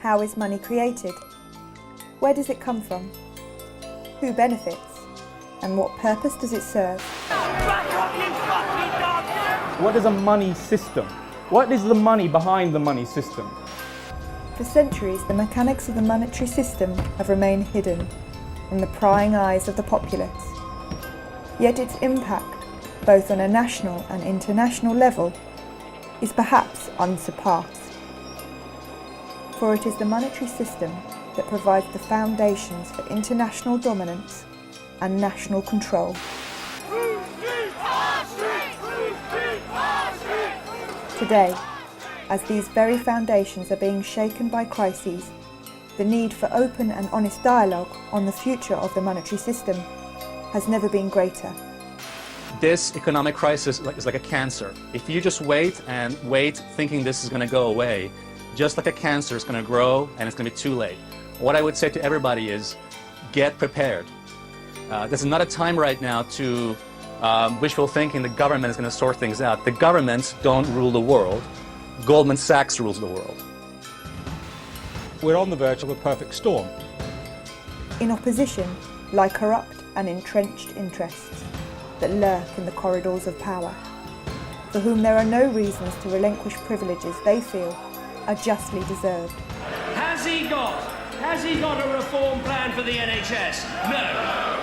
How is money created? Where does it come from? Who benefits? And what purpose does it serve? What is a money system? What is the money behind the money system? For centuries, the mechanics of the monetary system have remained hidden from the prying eyes of the populace. Yet its impact, both on a national and international level, is perhaps unsurpassed. For it is the monetary system that provides the foundations for international dominance and national control. Today, as these very foundations are being shaken by crises, the need for open and honest dialogue on the future of the monetary system has never been greater. This economic crisis is like a cancer. If you just wait and wait thinking this is going to go away, just like a cancer, it's going to grow and it's going to be too late. What I would say to everybody is get prepared. This is not a time right now to wishful thinking the government is going to sort things out. The governments don't rule the world. Goldman Sachs rules the world. We're on the verge of a perfect storm. In opposition lie corrupt and entrenched interests that lurk in the corridors of power, for whom there are no reasons to relinquish privileges they feel are justly deserved. Has he got a reform plan for the NHS? No.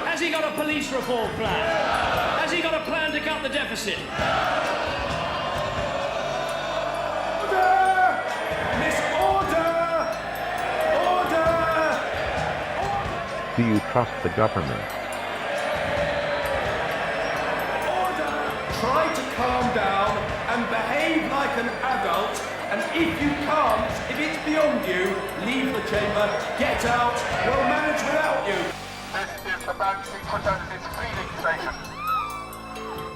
Has he got a police reform plan? Has he got a plan to cut the deficit? Do you trust the government? Order! Try to calm down and behave like an adult, and if you can't, if it's beyond you, leave the chamber, get out, we'll manage without you. This is the Bank 606 feeding station.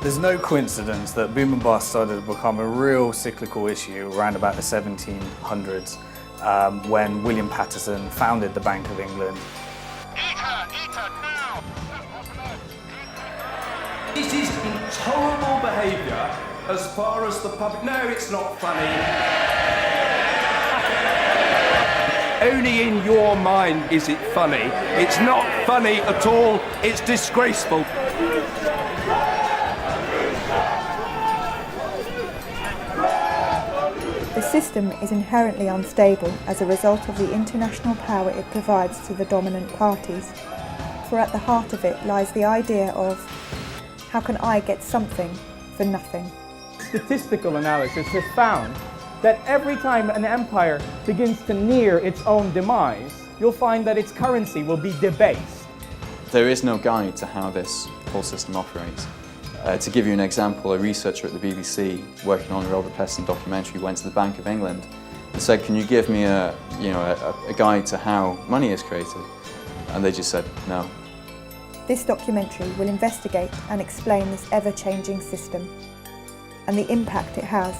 There's no coincidence that boom and bust started to become a real cyclical issue around about the 1700s when William Paterson founded the Bank of England. This is intolerable behaviour as far as the public... No, it's not funny. Only in your mind is it funny. It's not funny at all. It's disgraceful. The system is inherently unstable as a result of the international power it provides to the dominant parties. For at the heart of it lies the idea of, how can I get something for nothing? Statistical analysis has found that every time an empire begins to near its own demise, you'll find that its currency will be debased. There is no guide to how this whole system operates. To give you an example, a researcher at the BBC working on a Robert Peston documentary went to the Bank of England and said, can you give me a guide to how money is created? And they just said no. This documentary will investigate and explain this ever-changing system and the impact it has,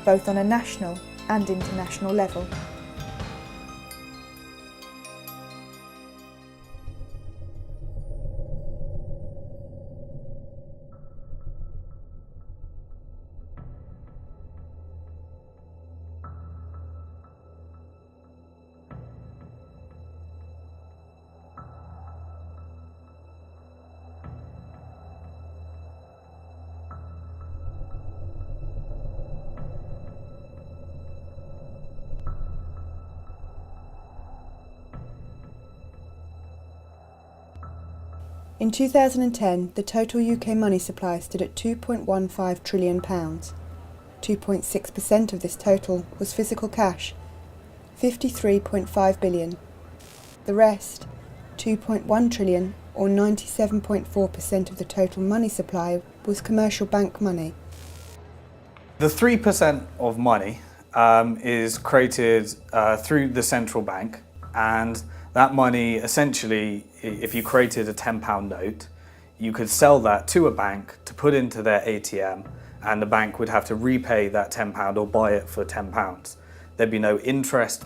both on a national and international level. In 2010, the total UK money supply stood at £2.15 trillion. 2.6% of this total was physical cash, £53.5 billion. The rest, £2.1 trillion, or 97.4% of the total money supply, was commercial bank money. The 3% of money is created through the central bank, and that money, essentially, if you created a £10 note, you could sell that to a bank to put into their ATM, and the bank would have to repay that £10 or buy it for £10. There'd be no interest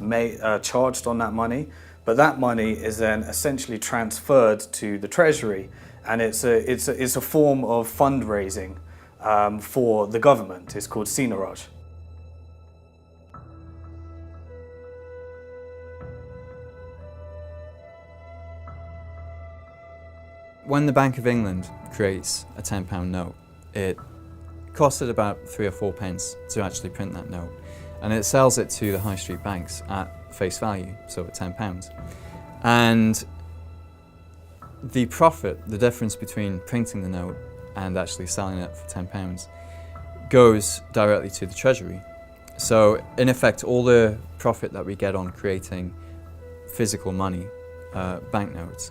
charged on that money, but that money is then essentially transferred to the Treasury, and it's a form of fundraising for the government. It's called Seigniorage. when the Bank of England creates a £10 note, it costed about 3 or 4 pence to actually print that note, and it sells it to the high street banks at face value, so at £10. And the profit, the difference between printing the note and actually selling it for £10, goes directly to the Treasury. So in effect, all the profit that we get on creating physical money, banknotes,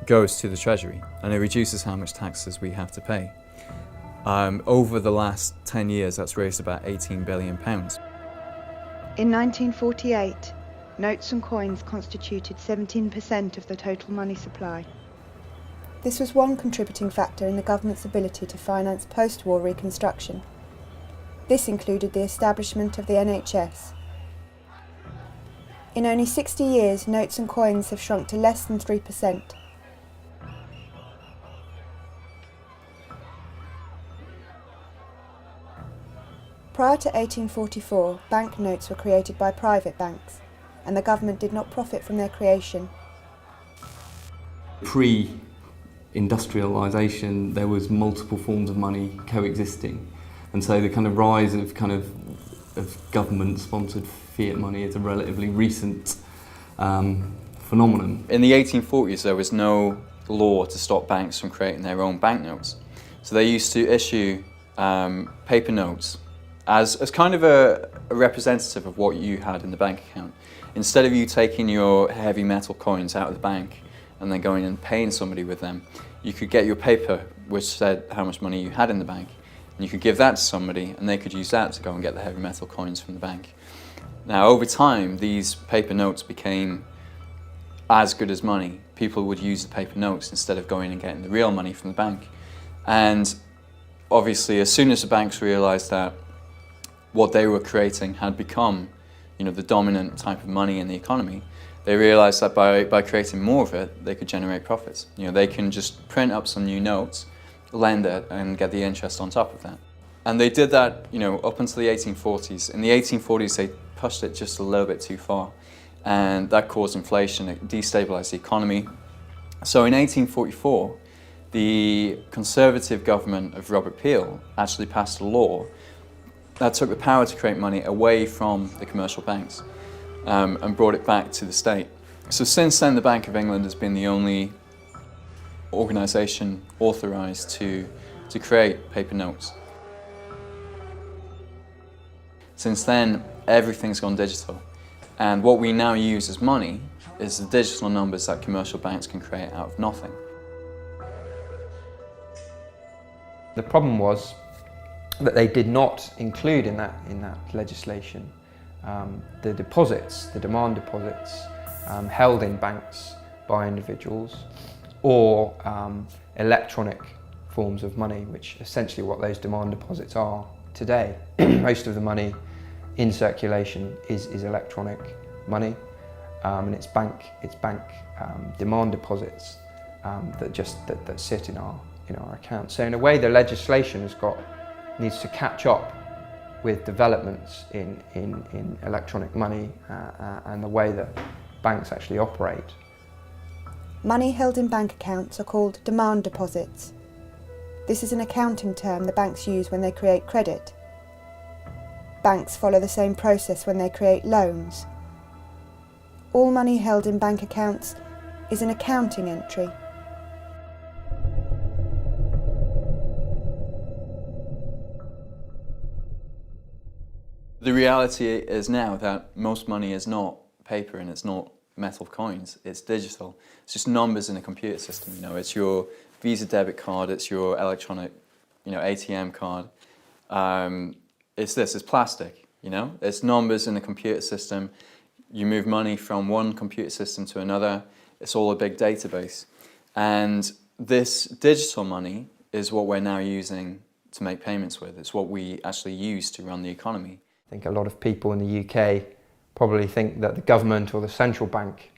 goes to the Treasury, and it reduces how much taxes we have to pay. Over the last 10 years, that's raised about £18 billion. In 1948, notes and coins constituted 17% of the total money supply. This was one contributing factor in the government's ability to finance post-war reconstruction. This included the establishment of the NHS. In only 60 years, notes and coins have shrunk to less than 3%. Prior to 1844, banknotes were created by private banks, and the government did not profit from their creation. Pre-industrialisation, there was multiple forms of money coexisting, and so the kind of rise of government-sponsored fiat money is a relatively recent phenomenon. In the 1840s, there was no law to stop banks from creating their own banknotes, so they used to issue paper notes as kind of a representative of what you had in the bank account. Instead of you taking your heavy metal coins out of the bank and then going and paying somebody with them, you could get your paper which said how much money you had in the bank, and you could give that to somebody and they could use that to go and get the heavy metal coins from the bank. Now over time, these paper notes became as good as money. People would use the paper notes instead of going and getting the real money from the bank. And obviously, as soon as the banks realised that what they were creating had become, the dominant type of money in the economy, they realised that by creating more of it, they could generate profits. They can just print up some new notes, lend it, and get the interest on top of that. And they did that, up until the 1840s. In the 1840s, they pushed it just a little bit too far, and that caused inflation. It destabilised the economy. So in 1844, the Conservative government of Robert Peel actually passed a law that took the power to create money away from the commercial banks and brought it back to the state. So since then, the Bank of England has been the only organisation authorised to create paper notes. Since then, everything's gone digital, and what we now use as money is the digital numbers that commercial banks can create out of nothing. The problem was that they did not include in that legislation the deposits, the demand deposits held in banks by individuals, or electronic forms of money, which essentially what those demand deposits are today. Most of the money in circulation is electronic money, and it's bank demand deposits that sit in our account. So in a way, the legislation needs to catch up with developments in electronic money and the way that banks actually operate. Money held in bank accounts are called demand deposits. This is an accounting term the banks use when they create credit. Banks follow the same process when they create loans. All money held in bank accounts is an accounting entry. The reality is now that most money is not paper and it's not metal coins, it's digital. It's just numbers in a computer system, it's your Visa debit card, it's your electronic, ATM card. It's plastic, It's numbers in a computer system. You move money from one computer system to another. It's all a big database. And this digital money is what we're now using to make payments with. It's what we actually use to run the economy. I think a lot of people in the UK probably think that the government or the central bank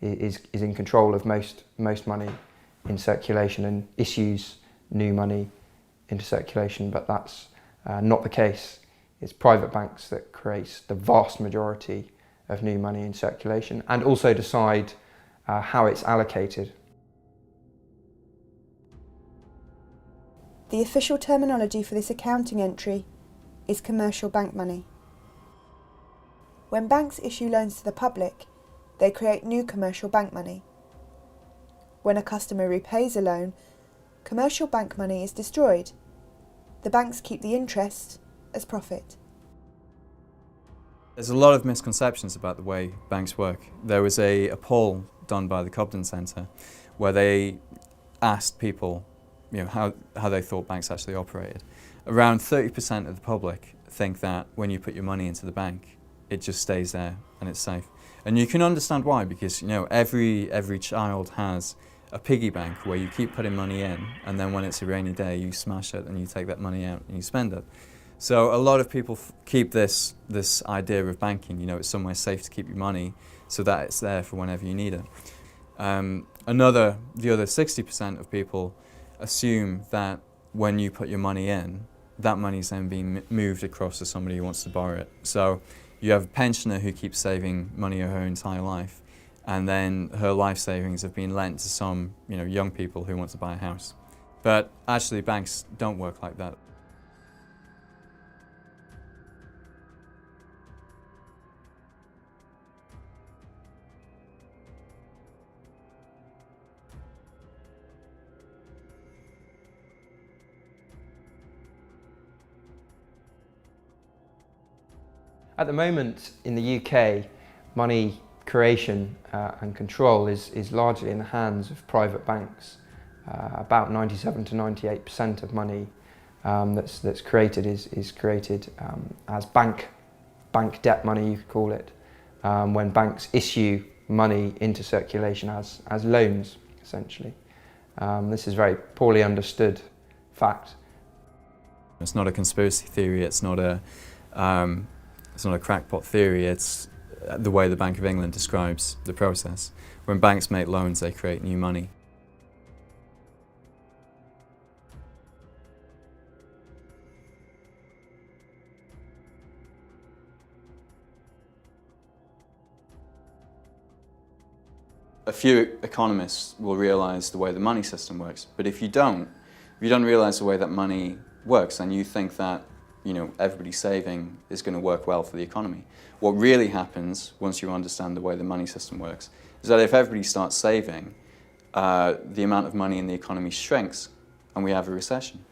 is in control of most money in circulation and issues new money into circulation, but that's not the case. It's private banks that create the vast majority of new money in circulation and also decide how it's allocated. The official terminology for this accounting entry is commercial bank money. When banks issue loans to the public, they create new commercial bank money. When a customer repays a loan, commercial bank money is destroyed. The banks keep the interest as profit. There's a lot of misconceptions about the way banks work. There was a poll done by the Cobden Centre where they asked people how they thought banks actually operated. Around 30% of the public think that when you put your money into the bank, it just stays there and it's safe. And you can understand why, because every child has a piggy bank where you keep putting money in, and then when it's a rainy day you smash it and you take that money out and you spend it. So a lot of people keep this idea of banking, it's somewhere safe to keep your money so that it's there for whenever you need it. The other 60% of people assume that when you put your money in, that money's then being moved across to somebody who wants to borrow it. So you have a pensioner who keeps saving money her entire life, and then her life savings have been lent to some young people who want to buy a house. But actually banks don't work like that. At the moment in the UK, money creation and control is largely in the hands of private banks. About 97 to 98% of money that's created is created as bank debt money, you could call it, when banks issue money into circulation as loans, essentially. This is a very poorly understood fact. It's not a conspiracy theory, it's not a crackpot theory, it's the way the Bank of England describes the process. When banks make loans, they create new money. A few economists will realise the way the money system works, but if you don't realise the way that money works, then you think that everybody saving is going to work well for the economy. What really happens once you understand the way the money system works is that if everybody starts saving, the amount of money in the economy shrinks and we have a recession.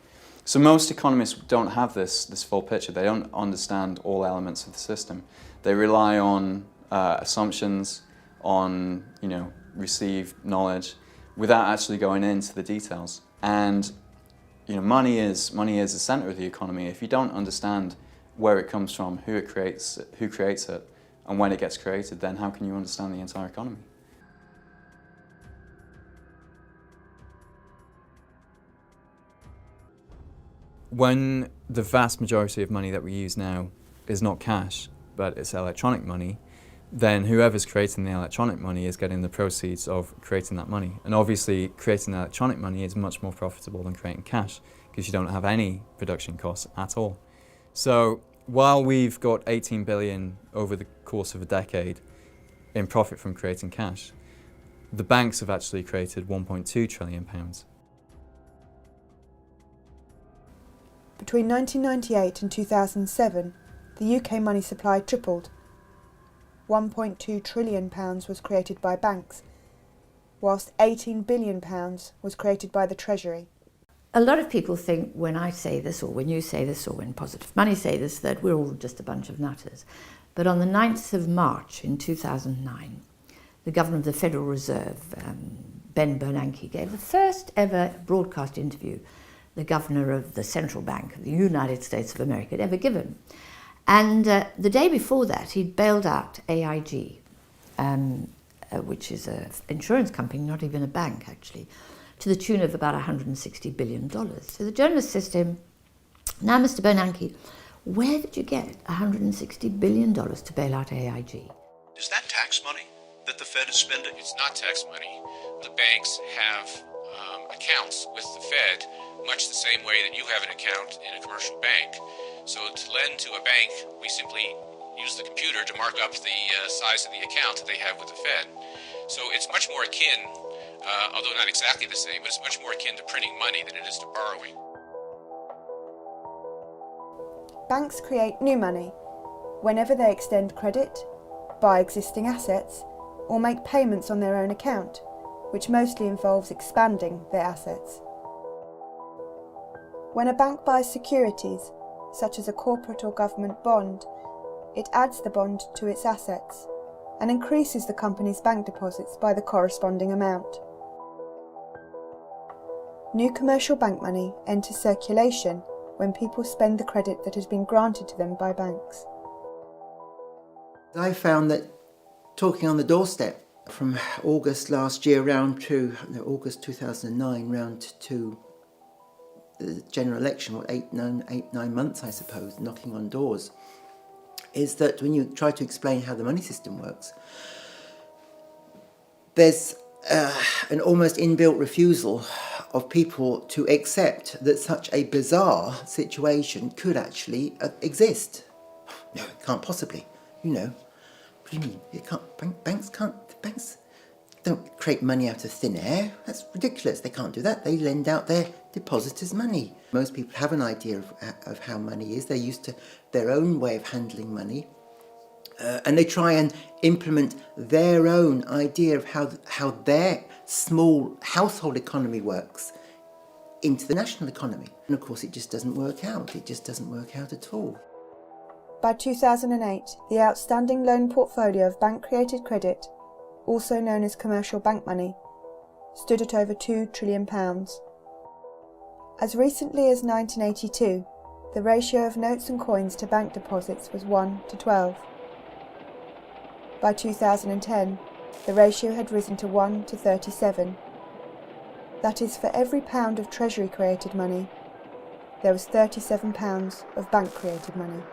So most economists don't have this full picture. They don't understand all elements of the system. They rely on assumptions, on received knowledge, without actually going into the details. And money is the center of the economy. If you don't understand where it comes from, who creates it, and when it gets created, then how can you understand the entire economy? When the vast majority of money that we use now is not cash, but it's electronic money, then whoever's creating the electronic money is getting the proceeds of creating that money. And obviously, creating electronic money is much more profitable than creating cash, because you don't have any production costs at all. So while we've got 18 billion over the course of a decade in profit from creating cash, the banks have actually created 1.2 trillion pounds. Between 1998 and 2007, the UK money supply tripled. £1.2 trillion was created by banks, whilst £18 billion was created by the Treasury. A lot of people think when I say this, or when you say this, or when Positive Money say this, that we're all just a bunch of nutters. But on the 9th of March in 2009, the Governor of the Federal Reserve, Ben Bernanke, gave the first ever broadcast interview the Governor of the Central Bank of the United States of America had ever given. And the day before that, he'd bailed out AIG, which is an insurance company, not even a bank actually, to the tune of about $160 billion. So the journalist says to him, "Now, Mr. Bernanke, where did you get $160 billion to bail out AIG?" Is that tax money that the Fed is spending? It's not tax money. The banks have accounts with the Fed, much the same way that you have an account in a commercial bank. So to lend to a bank, we simply use the computer to mark up the size of the account that they have with the Fed. So it's much more akin, although not exactly the same, but it's much more akin to printing money than it is to borrowing. Banks create new money whenever they extend credit, buy existing assets, or make payments on their own account, which mostly involves expanding their assets. When a bank buys securities, such as a corporate or government bond, it adds the bond to its assets and increases the company's bank deposits by the corresponding amount. New commercial bank money enters circulation when people spend the credit that has been granted to them by banks. I found that talking on the doorstep from August last year round to August 2009 round to the general election, 9 months I suppose, knocking on doors, is that when you try to explain how the money system works, there's an almost inbuilt refusal of people to accept that such a bizarre situation could actually exist. No, it can't possibly. You know, what do you mean? It can't. Banks don't create money out of thin air. That's ridiculous. They can't do that. They lend out their depositors' money. Most people have an idea of how money is. They're used to their own way of handling money. And they try and implement their own idea of how their small household economy works into the national economy. And of course it just doesn't work out. It just doesn't work out at all. By 2008, the outstanding loan portfolio of bank-created credit, also known as commercial bank money, stood at over £2 trillion. As recently as 1982, the ratio of notes and coins to bank deposits was 1 to 12. By 2010, the ratio had risen to 1 to 37. That is, for every pound of Treasury-created money, there was £37 of bank-created money.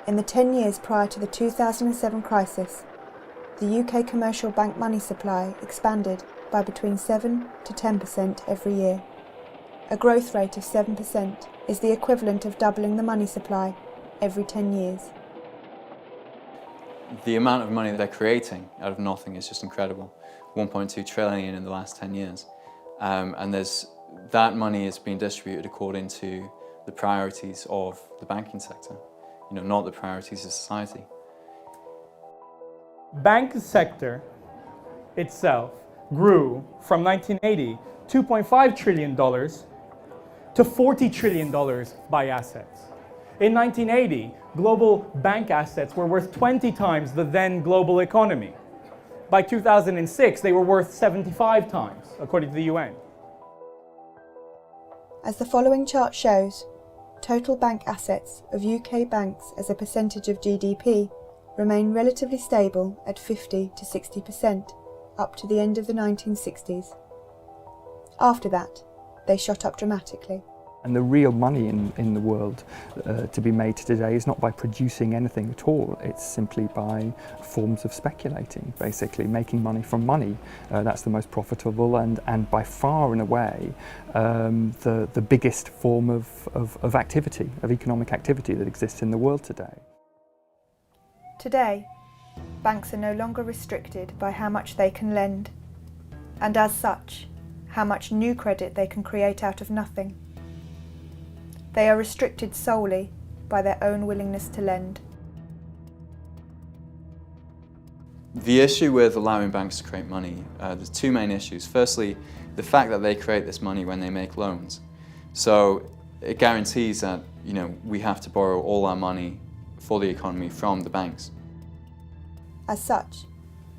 In the 10 years prior to the 2007 crisis, the UK commercial bank money supply expanded by between 7 to 10% every year. A growth rate of 7% is the equivalent of doubling the money supply every 10 years. The amount of money they're creating out of nothing is just incredible. 1.2 trillion in the last 10 years. And that money is being distributed according to the priorities of the banking sector, not the priorities of society. Bank sector itself grew from 1980, $2.5 trillion to $40 trillion by assets. In 1980, global bank assets were worth 20 times the then global economy. By 2006, they were worth 75 times, according to the UN. As the following chart shows, total bank assets of UK banks as a percentage of GDP remain relatively stable at 50 to 60% up to the end of the 1960s. After that, they shot up dramatically. And the real money in the world to be made today is not by producing anything at all. It's simply by forms of speculating, basically making money from money. That's the most profitable and by far and away the biggest form of activity, of economic activity that exists in the world today. Today, banks are no longer restricted by how much they can lend, and as such, how much new credit they can create out of nothing. They are restricted solely by their own willingness to lend. The issue with allowing banks to create money, there's two main issues. Firstly, the fact that they create this money when they make loans. So it guarantees that we have to borrow all our money for the economy from the banks. As such,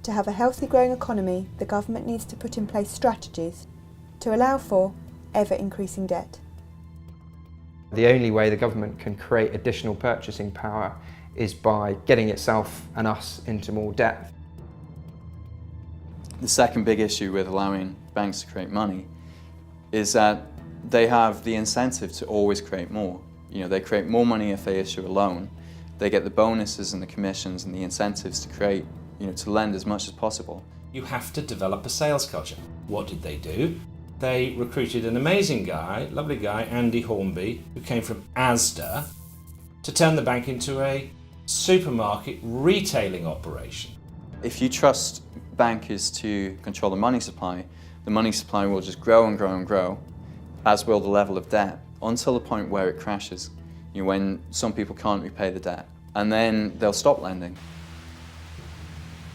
to have a healthy growing economy, the government needs to put in place strategies to allow for ever-increasing debt. The only way the government can create additional purchasing power is by getting itself and us into more debt. The second big issue with allowing banks to create money is that they have the incentive to always create more. They create more money if they issue a loan. They get the bonuses and the commissions and the incentives to create, to lend as much as possible. You have to develop a sales culture. What did they do? They recruited an amazing guy, lovely guy, Andy Hornby, who came from Asda, to turn the bank into a supermarket retailing operation. If you trust bankers to control the money supply will just grow and grow and grow, as will the level of debt. until the point where it crashes, when some people can't repay the debt, and then they'll stop lending.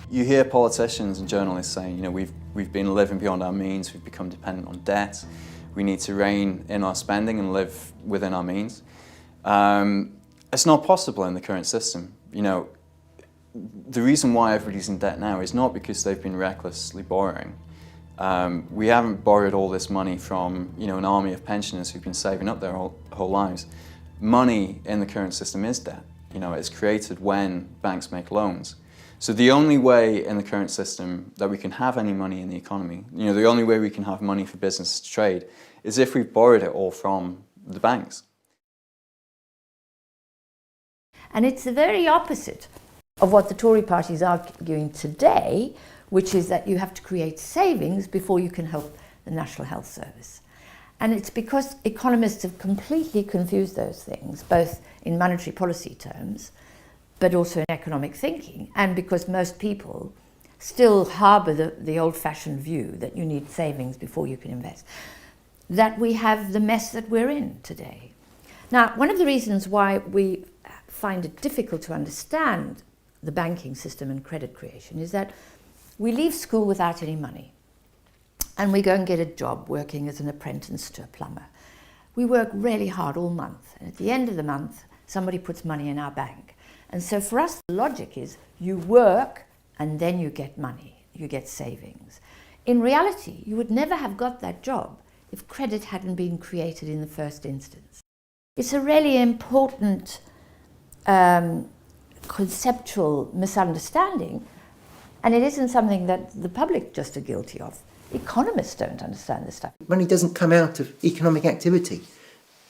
You hear politicians and journalists saying, we've been living beyond our means, we've become dependent on debt, we need to rein in our spending and live within our means. It's not possible in the current system. The reason why everybody's in debt now is not because they've been recklessly borrowing. We haven't borrowed all this money from an army of pensioners who've been saving up their whole lives. Money in the current system is debt. It's created when banks make loans. So the only way in the current system that we can have any money in the economy, the only way we can have money for business to trade, is if we've borrowed it all from the banks. And it's the very opposite of what the Tory party is arguing today, which is that you have to create savings before you can help the National Health Service. And it's because economists have completely confused those things, both in monetary policy terms, but also in economic thinking, and because most people still harbour the old-fashioned view that you need savings before you can invest, that we have the mess that we're in today. Now, one of the reasons why we find it difficult to understand the banking system and credit creation is that we leave school without any money, and we go and get a job working as an apprentice to a plumber. We work really hard all month, and at the end of the month, somebody puts money in our bank. And so for us, the logic is you work and then you get money, you get savings. In reality, you would never have got that job if credit hadn't been created in the first instance. It's a really important conceptual misunderstanding, and it isn't something that the public just are guilty of. Economists don't understand this stuff. Money doesn't come out of economic activity.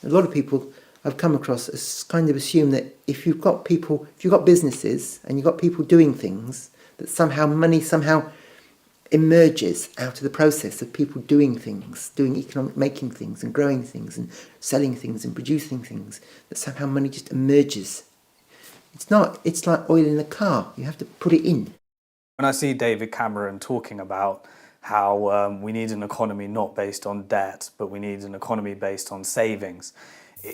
A lot of people I've come across as kind of assume that if you've got businesses and you've got people doing things, that somehow money somehow emerges out of the process of people doing things, making things and growing things and selling things and producing things, that somehow money just emerges. It's not. It's like oil in a car. You have to put it in. When I see David Cameron talking about how we need an economy not based on debt, but we need an economy based on savings,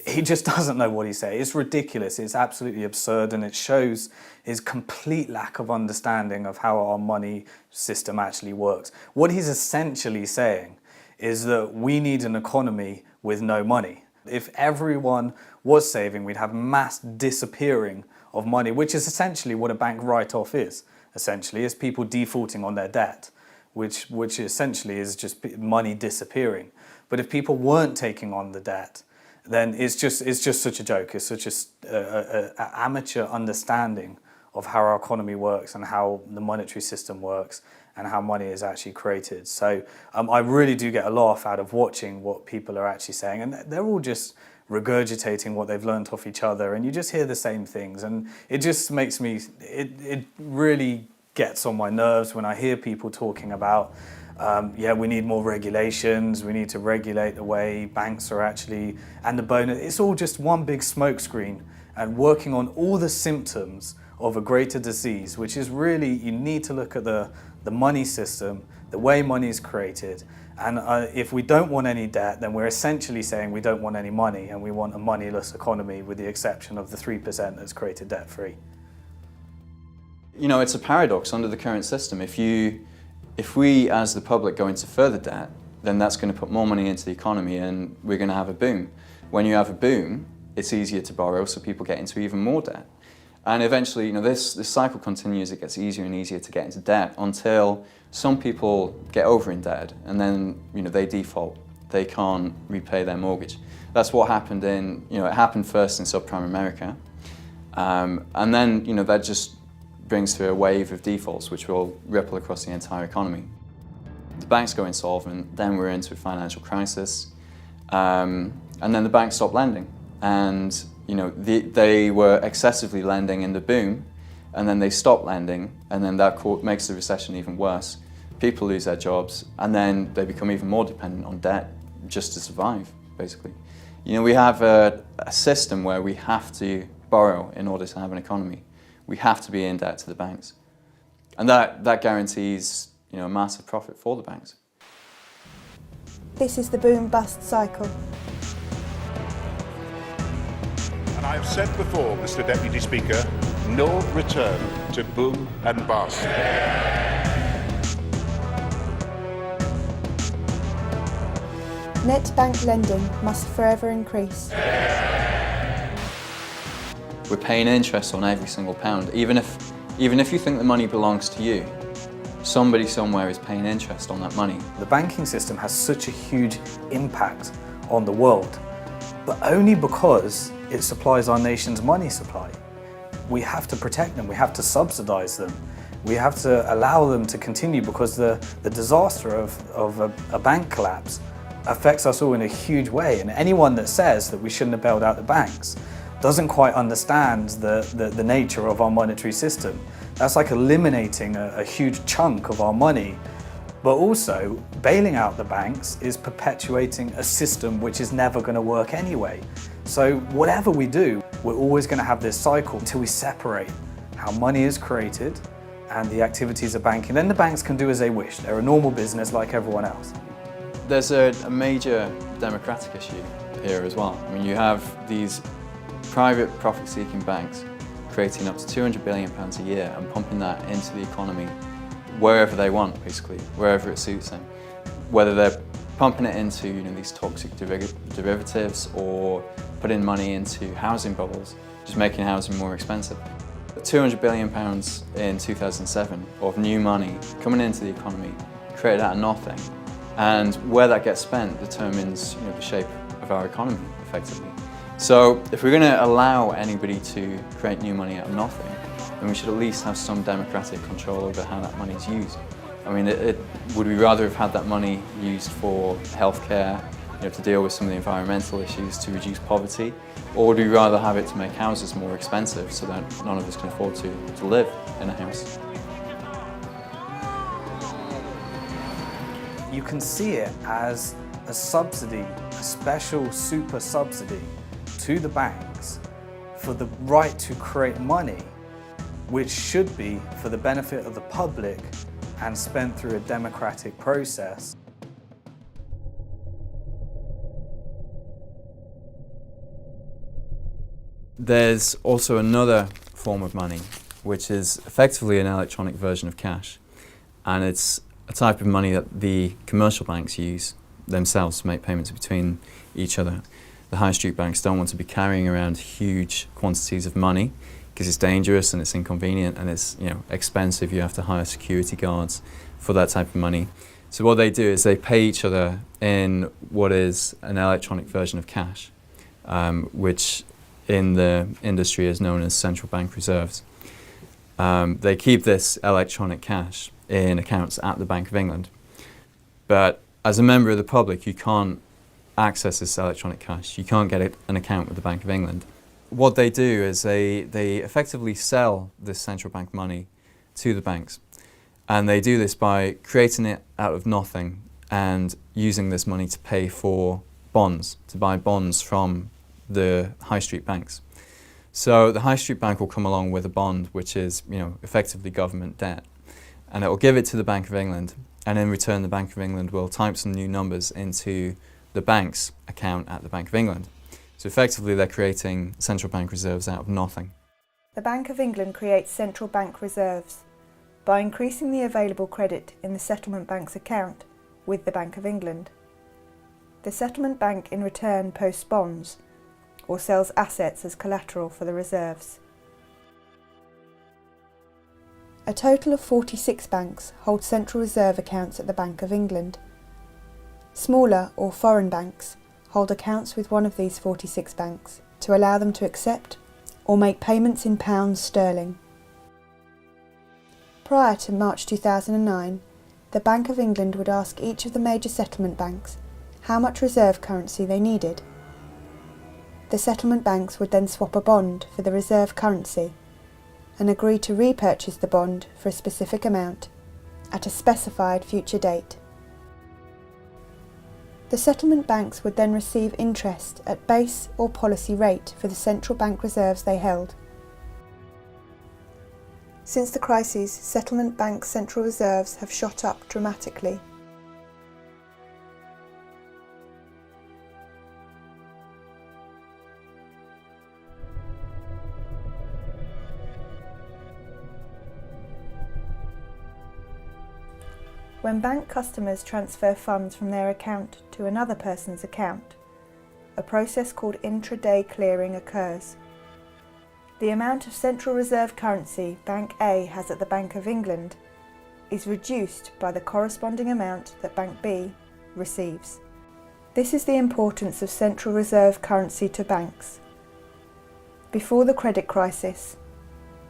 he just doesn't know what he's saying. It's ridiculous, it's absolutely absurd, and it shows his complete lack of understanding of how our money system actually works. What he's essentially saying is that we need an economy with no money. If everyone was saving, we'd have mass disappearing of money, which is essentially what a bank write-off is. Essentially, is people defaulting on their debt, which essentially is just money disappearing. But if people weren't taking on the debt, then it's just such a joke. It's such an amateur understanding of how our economy works and how the monetary system works and how money is actually created. So I really do get a laugh out of watching what people are actually saying, and they're all just regurgitating what they've learned off each other, and you just hear the same things, and it just makes me, it really gets on my nerves when I hear people talking about we need more regulations, we need to regulate the way banks are actually, and the bonus. It's all just one big smokescreen and working on all the symptoms of a greater disease, which is really, you need to look at the money system, the way money is created. And if we don't want any debt, then we're essentially saying we don't want any money, and we want a moneyless economy with the exception of the 3% that's created debt-free. It's a paradox under the current system. If we, as the public, go into further debt, then that's going to put more money into the economy and we're going to have a boom. When you have a boom, it's easier to borrow, so people get into even more debt. And eventually, this cycle continues. It gets easier and easier to get into debt until some people get over indebted and then, they default. They can't repay their mortgage. That's what happened it happened first in subprime America. And then, that just brings through a wave of defaults which will ripple across the entire economy. The banks go insolvent, then we're into a financial crisis, and then the banks stop lending. And they were excessively lending in the boom, and then they stop lending, and then that makes the recession even worse. People lose their jobs, and then they become even more dependent on debt just to survive, basically. We have a system where we have to borrow in order to have an economy. We have to be in debt to the banks. And that guarantees, a massive profit for the banks. This is the boom-bust cycle. I've said before, Mr. Deputy Speaker, no return to boom and bust. Net bank lending must forever increase. We're paying interest on every single pound. Even if you think the money belongs to you, somebody somewhere is paying interest on that money. The banking system has such a huge impact on the world, but only because it supplies our nation's money supply. We have to protect them, we have to subsidize them, we have to allow them to continue, because the disaster of a bank collapse affects us all in a huge way. And anyone that says that we shouldn't have bailed out the banks doesn't quite understand the nature of our monetary system. That's like eliminating a huge chunk of our money. But also, bailing out the banks is perpetuating a system which is never going to work anyway. So whatever we do, we're always going to have this cycle until we separate how money is created and the activities of banking. Then the banks can do as they wish. They're a normal business like everyone else. There's a major democratic issue here as well. I mean, you have these private profit-seeking banks creating up to £200 billion a year and pumping that into the economy wherever they want, basically, wherever it suits them. Whether they're pumping it into these toxic derivatives or putting money into housing bubbles, just making housing more expensive. £200 billion in 2007 of new money coming into the economy, created out of nothing. And where that gets spent determines the shape of our economy, effectively. So if we're going to allow anybody to create new money out of nothing, then we should at least have some democratic control over how that money is used. I mean, would we rather have had that money used for healthcare, to deal with some of the environmental issues, to reduce poverty, or would we rather have it to make houses more expensive so that none of us can afford to live in a house? You can see it as a subsidy, a special super subsidy to the banks for the right to create money, which should be for the benefit of the public and spent through a democratic process. There's also another form of money, which is effectively an electronic version of cash. And it's a type of money that the commercial banks use themselves to make payments between each other. The high street banks don't want to be carrying around huge quantities of money because it's dangerous and it's inconvenient and it's expensive. You have to hire security guards for that type of money. So what they do is they pay each other in what is an electronic version of cash, which in the industry is known as central bank reserves. They keep this electronic cash in accounts at the Bank of England. But as a member of the public, you can't access this electronic cash. You can't get an account with the Bank of England. What they do is they effectively sell this central bank money to the banks. And they do this by creating it out of nothing and using this money to pay for bonds, to buy bonds from the high street banks. So the high street bank will come along with a bond which is effectively government debt, and it will give it to the Bank of England, and in return the Bank of England will type some new numbers into the bank's account at the Bank of England. So effectively they're creating central bank reserves out of nothing. The Bank of England creates central bank reserves by increasing the available credit in the settlement bank's account with the Bank of England. The settlement bank in return posts bonds or sells assets as collateral for the reserves. A total of 46 banks hold central reserve accounts at the Bank of England. Smaller or foreign banks hold accounts with one of these 46 banks to allow them to accept or make payments in pounds sterling. Prior to March 2009, the Bank of England would ask each of the major settlement banks how much reserve currency they needed. The settlement banks would then swap a bond for the reserve currency and agree to repurchase the bond for a specific amount at a specified future date. The settlement banks would then receive interest at base or policy rate for the central bank reserves they held. Since the crisis, settlement banks' central reserves have shot up dramatically. When bank customers transfer funds from their account to another person's account, a process called intraday clearing occurs. The amount of central reserve currency Bank A has at the Bank of England is reduced by the corresponding amount that Bank B receives. This is the importance of central reserve currency to banks. Before the credit crisis,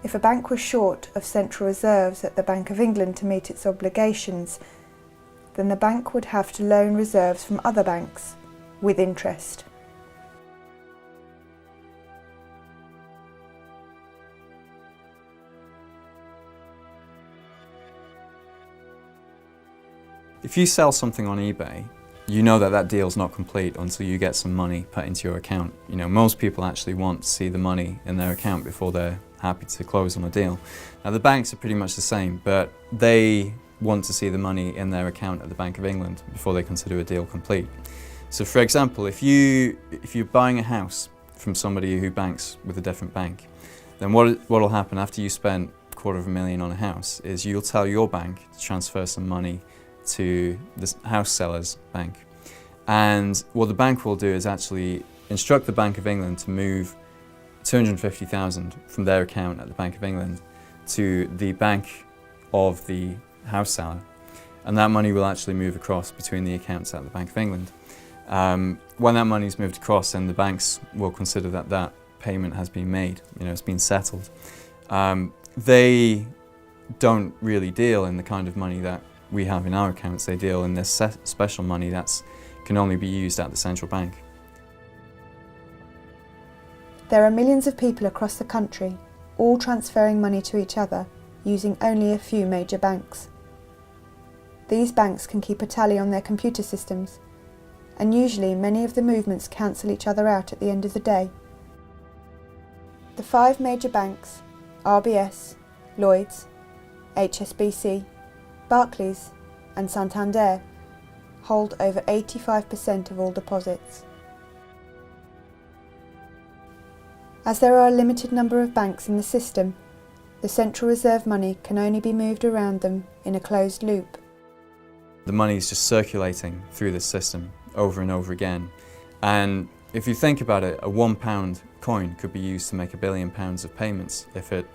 if a bank was short of central reserves at the Bank of England to meet its obligations, then the bank would have to loan reserves from other banks with interest. If you sell something on eBay, you know that that deal's not complete until you get some money put into your account. You know, most people actually want to see the money in their account before they're happy to close on a deal. Now the banks are pretty much the same, but they want to see the money in their account at the Bank of England before they consider a deal complete. So for example, if you're buying a house from somebody who banks with a different bank, then what'll happen after you spend $250,000 on a house is you'll tell your bank to transfer some money to the house seller's bank. And what the bank will do is actually instruct the Bank of England to move $250,000 from their account at the Bank of England to the bank of the house seller. And that money will actually move across between the accounts at the Bank of England. When that money is moved across, then the banks will consider that that payment has been made, it's been settled. They don't really deal in the kind of money that we have in our accounts. They deal in this special money that can only be used at the central bank. There are millions of people across the country, all transferring money to each other using only a few major banks. These banks can keep a tally on their computer systems, and usually many of the movements cancel each other out at the end of the day. The 5 major banks, RBS, Lloyds, HSBC, Barclays and Santander, hold over 85% of all deposits. As there are a limited number of banks in the system, the central reserve money can only be moved around them in a closed loop. The money is just circulating through the system over and over again. And if you think about it, a £1 coin could be used to make £1 billion of payments if it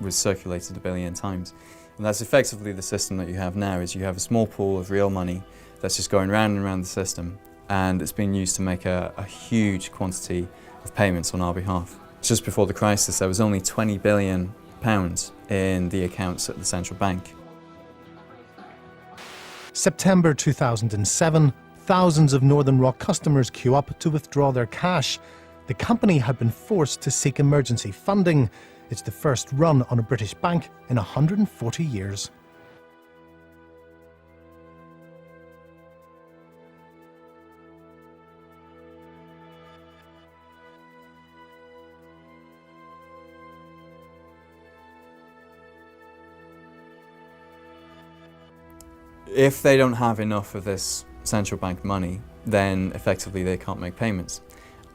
was circulated 1 billion times. And that's effectively the system that you have now, is you have a small pool of real money that's just going round and round the system, and it's being used to make a huge quantity of payments on our behalf. Just before the crisis, there was only £20 billion in the accounts at the central bank. September 2007, thousands of Northern Rock customers queue up to withdraw their cash. The company had been forced to seek emergency funding. It's the first run on a British bank in 140 years. If they don't have enough of this central bank money, then effectively they can't make payments.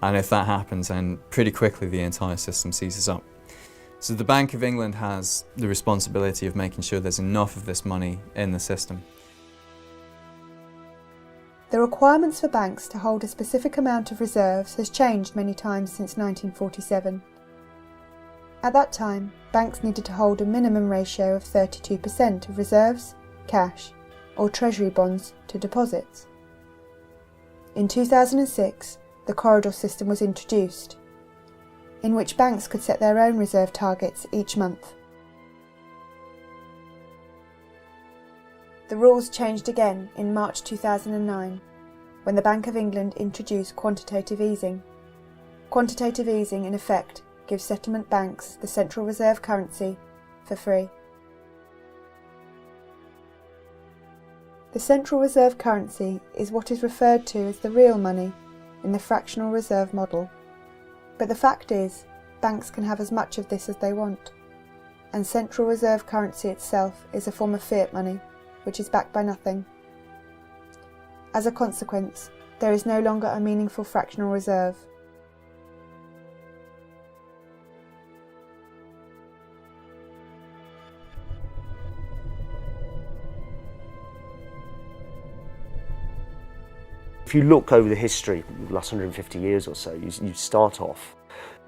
And if that happens, then pretty quickly the entire system seizes up. So the Bank of England has the responsibility of making sure there's enough of this money in the system. The requirements for banks to hold a specific amount of reserves has changed many times since 1947. At that time, banks needed to hold a minimum ratio of 32% of reserves, cash, or treasury bonds to deposits. In 2006, the corridor system was introduced, in which banks could set their own reserve targets each month. The rules changed again in March 2009, when the Bank of England introduced quantitative easing. Quantitative easing, in effect, gives settlement banks the central reserve currency for free. The central reserve currency is what is referred to as the real money in the fractional reserve model. But the fact is, banks can have as much of this as they want, and central reserve currency itself is a form of fiat money, which is backed by nothing. As a consequence, there is no longer a meaningful fractional reserve. If you look over the history, the last 150 years or so, you start off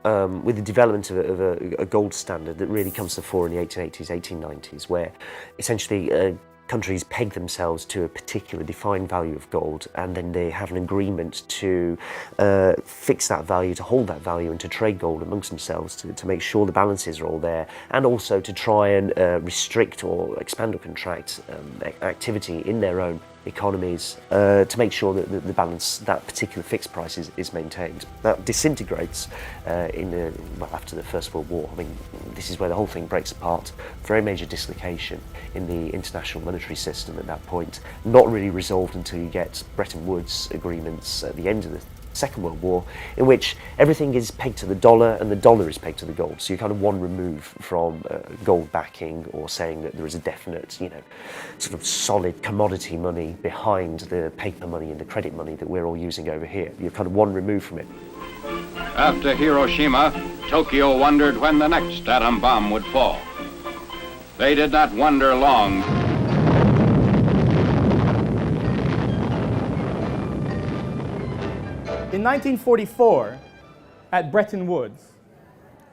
with the development of a gold standard that really comes to the fore in the 1880s, 1890s, where essentially countries peg themselves to a particular defined value of gold, and then they have an agreement to fix that value, to hold that value, and to trade gold amongst themselves to make sure the balances are all there, and also to try and restrict or expand or contract activity in their own economies to make sure that the balance, that particular fixed price is maintained. That disintegrates after the First World War. I mean, this is where the whole thing breaks apart. Very major dislocation in the international monetary system at that point, not really resolved until you get Bretton Woods agreements at the end of the Second World War, in which everything is pegged to the dollar and the dollar is pegged to the gold. So you're kind of one remove from gold backing or saying that there is a definite, sort of solid commodity money behind the paper money and the credit money that we're all using over here. You're kind of one remove from it. After Hiroshima, Tokyo wondered when the next atom bomb would fall. They did not wonder long. In 1944, at Bretton Woods,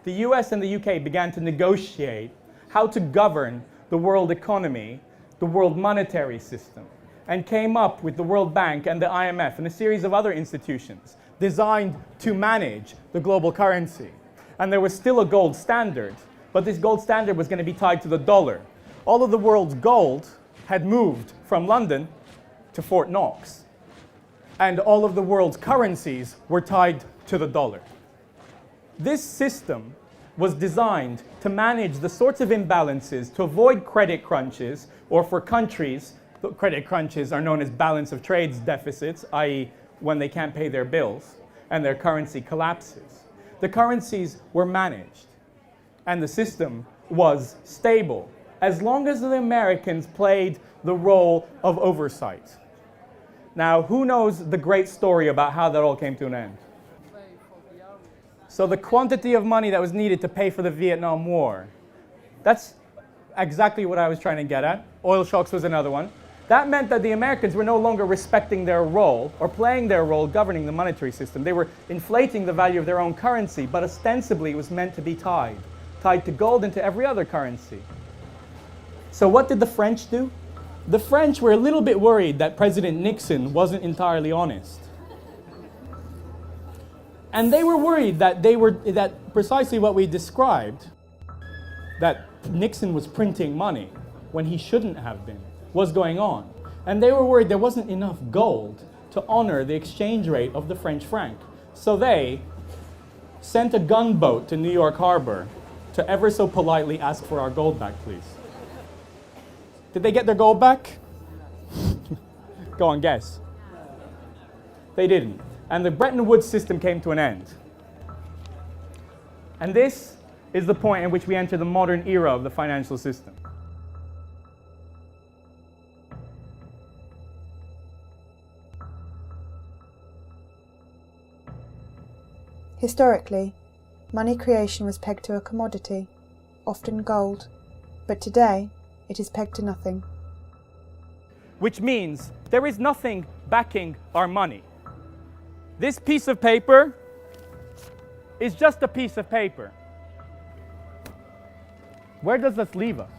the US and the UK began to negotiate how to govern the world economy, the world monetary system, and came up with the World Bank and the IMF and a series of other institutions designed to manage the global currency. And there was still a gold standard, but this gold standard was going to be tied to the dollar. All of the world's gold had moved from London to Fort Knox, and all of the world's currencies were tied to the dollar. This system was designed to manage the sorts of imbalances, to avoid credit crunches, or for countries, the credit crunches are known as balance of trades deficits, i.e. when they can't pay their bills and their currency collapses. The currencies were managed, and the system was stable, as long as the Americans played the role of oversight. Now, who knows the great story about how that all came to an end? So the quantity of money that was needed to pay for the Vietnam War, that's exactly what I was trying to get at. Oil shocks was another one. That meant that the Americans were no longer respecting their role or playing their role governing the monetary system. They were inflating the value of their own currency, but ostensibly it was meant to be tied to gold and to every other currency. So what did the French do? The French were a little bit worried that President Nixon wasn't entirely honest. And they were worried that precisely what we described, that Nixon was printing money when he shouldn't have been, was going on. And they were worried there wasn't enough gold to honor the exchange rate of the French franc. So they sent a gunboat to New York Harbor to ever so politely ask for our gold back, please. Did they get their gold back? Go on, guess. They didn't. And the Bretton Woods system came to an end. And this is the point in which we enter the modern era of the financial system. Historically, money creation was pegged to a commodity, often gold, but today it is pegged to nothing. Which means there is nothing backing our money. This piece of paper is just a piece of paper. Where does this leave us?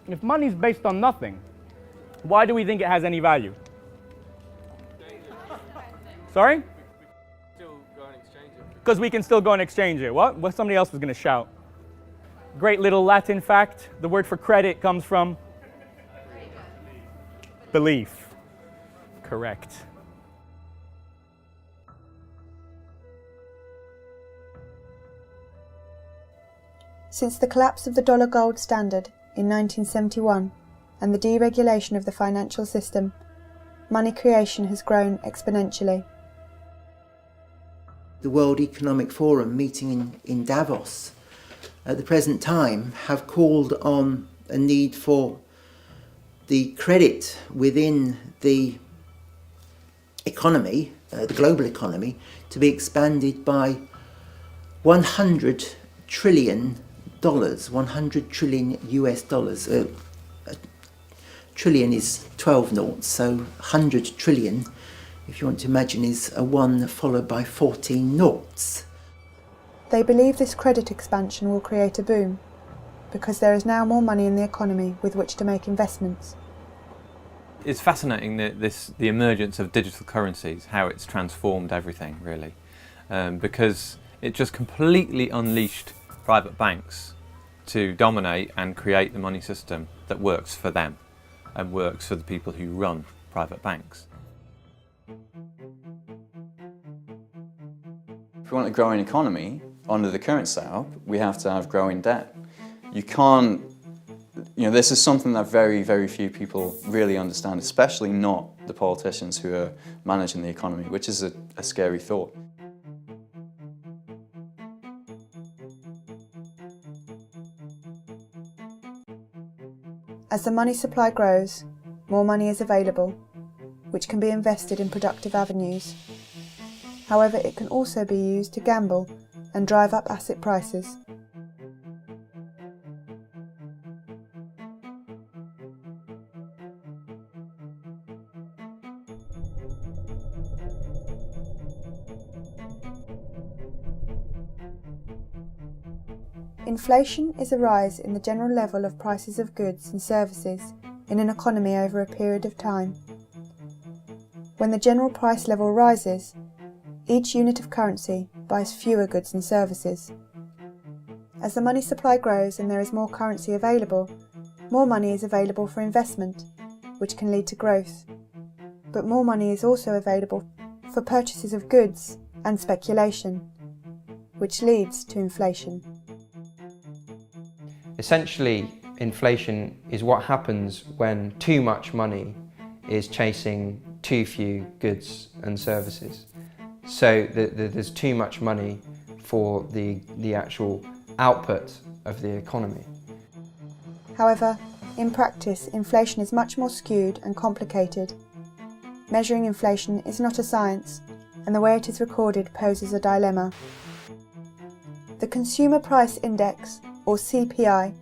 If money is based on nothing, why do we think it has any value? Sorry? Because we can still go and exchange it. What? Well, somebody else was going to shout. Great little Latin fact, the word for credit comes from belief. Correct. Since the collapse of the dollar gold standard in 1971 and the deregulation of the financial system, money creation has grown exponentially. The World Economic Forum meeting in Davos at the present time have called on a need for the credit within the economy, the global economy, to be expanded by $100 trillion, 100 trillion US dollars, trillion is 12 noughts, so 100 trillion, if you want to imagine, is a 1 followed by 14 noughts. They believe this credit expansion will create a boom, because there is now more money in the economy with which to make investments. It's fascinating the emergence of digital currencies, how it's transformed everything really, because it just completely unleashed private banks to dominate and create the money system that works for them and works for the people who run private banks. If we want a growing economy, under the current setup, we have to have growing debt. You can't, this is something that very, very few people really understand, especially not the politicians who are managing the economy, which is a scary thought. As the money supply grows, more money is available, which can be invested in productive avenues. However, it can also be used to gamble and drive up asset prices. Inflation is a rise in the general level of prices of goods and services in an economy over a period of time. When the general price level rises, each unit of currency buys fewer goods and services. As the money supply grows and there is more currency available, more money is available for investment, which can lead to growth. But more money is also available for purchases of goods and speculation, which leads to inflation. Essentially, inflation is what happens when too much money is chasing too few goods and services. So there's too much money for the actual output of the economy. However, in practice, inflation is much more skewed and complicated. Measuring inflation is not a science, and the way it is recorded poses a dilemma. The Consumer Price Index, or CPI,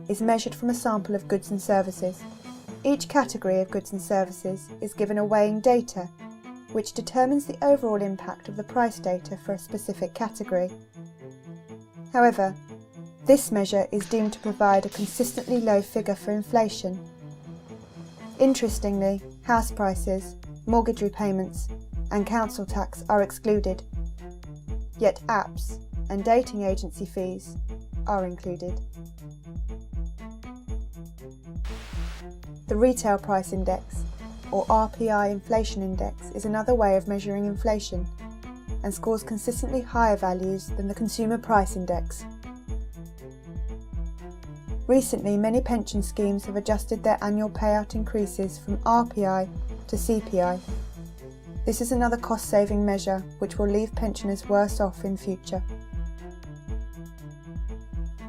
is measured from a sample of goods and services. Each category of goods and services is given a weighing data, which determines the overall impact of the price data for a specific category. However, this measure is deemed to provide a consistently low figure for inflation. Interestingly, house prices, mortgage repayments, and council tax are excluded. Yet apps and dating agency fees are included. The Retail Price Index, or RPI Inflation Index, is another way of measuring inflation and scores consistently higher values than the Consumer Price Index. Recently, many pension schemes have adjusted their annual payout increases from RPI to CPI. This is another cost-saving measure which will leave pensioners worse off in future.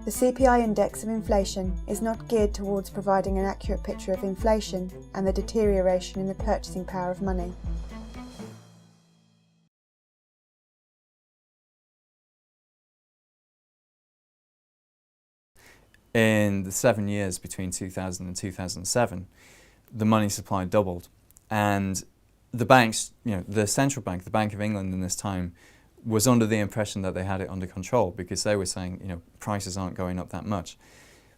The CPI index of inflation is not geared towards providing an accurate picture of inflation and the deterioration in the purchasing power of money. In the 7 years between 2000 and 2007, the money supply doubled, and the banks, the central bank, the Bank of England in this time, was under the impression that they had it under control because they were saying, prices aren't going up that much.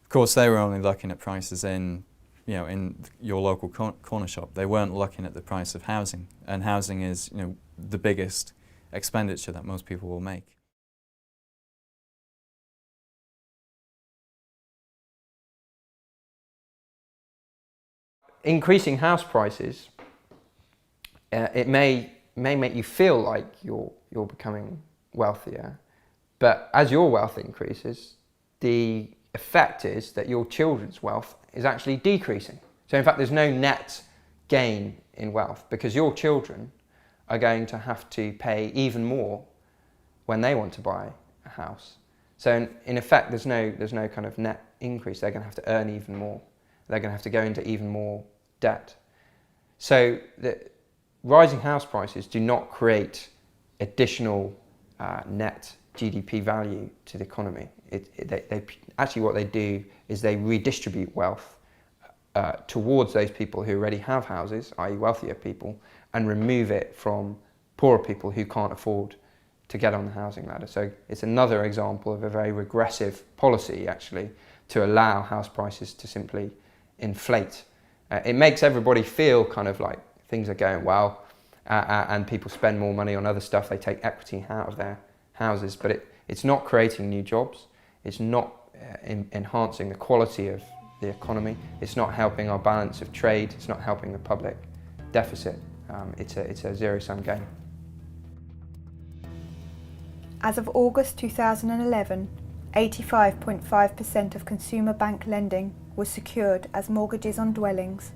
Of course, they were only looking at prices in your local corner shop. They weren't looking at the price of housing, and housing is, the biggest expenditure that most people will make. Increasing house prices, it may make you feel like you're becoming wealthier, but as your wealth increases, the effect is that your children's wealth is actually decreasing. So in fact, there's no net gain in wealth because your children are going to have to pay even more when they want to buy a house. So in effect, there's no kind of net increase. They're going to have to earn even more. They're going to have to go into even more debt. So the rising house prices do not create additional net GDP value to the economy. Actually what they do is they redistribute wealth towards those people who already have houses, i.e. wealthier people, and remove it from poorer people who can't afford to get on the housing ladder. So it's another example of a very regressive policy, actually, to allow house prices to simply inflate. It makes everybody feel kind of like things are going well, and people spend more money on other stuff. They take equity out of their houses, but it's not creating new jobs. It's not enhancing the quality of the economy. It's not helping our balance of trade. It's not helping the public deficit. It's a zero-sum game. As of August 2011, 85.5% of consumer bank lending was secured as mortgages on dwellings.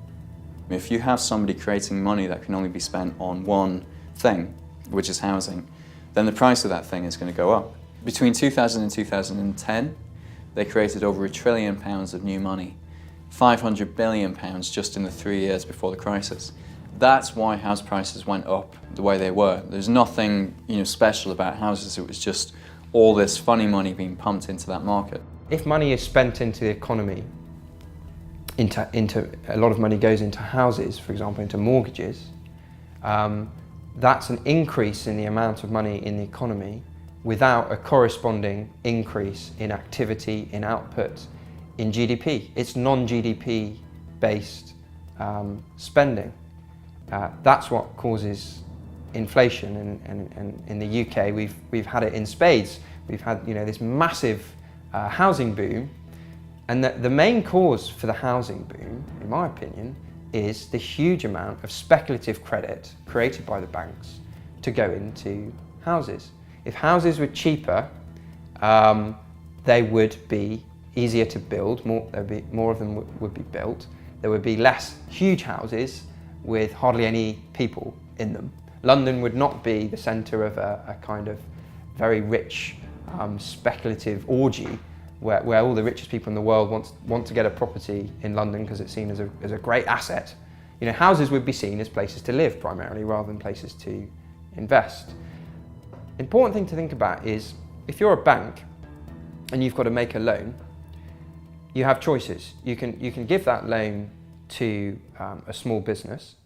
If you have somebody creating money that can only be spent on one thing, which is housing, then the price of that thing is going to go up. Between 2000 and 2010, they created over £1 trillion of new money, £500 billion just in the 3 years before the crisis. That's why house prices went up the way they were. There's nothing, special about houses. It was just all this funny money being pumped into that market. If money is spent into the economy, into a lot of money goes into houses, for example, into mortgages, that's an increase in the amount of money in the economy without a corresponding increase in activity, in output, in GDP. It's non-GDP based spending. That's what causes inflation, and in the UK we've had it in spades. We've had this massive housing boom, and the main cause for the housing boom, in my opinion, is the huge amount of speculative credit created by the banks to go into houses. If houses were cheaper, they would be easier to build, more of them would be built. There would be less huge houses with hardly any people in them. London would not be the centre of a kind of very rich speculative orgy where all the richest people in the world want to get a property in London because it's seen as a great asset. Houses would be seen as places to live primarily rather than places to invest. Important thing to think about is if you're a bank and you've got to make a loan, you have choices. You can give that loan to a small business,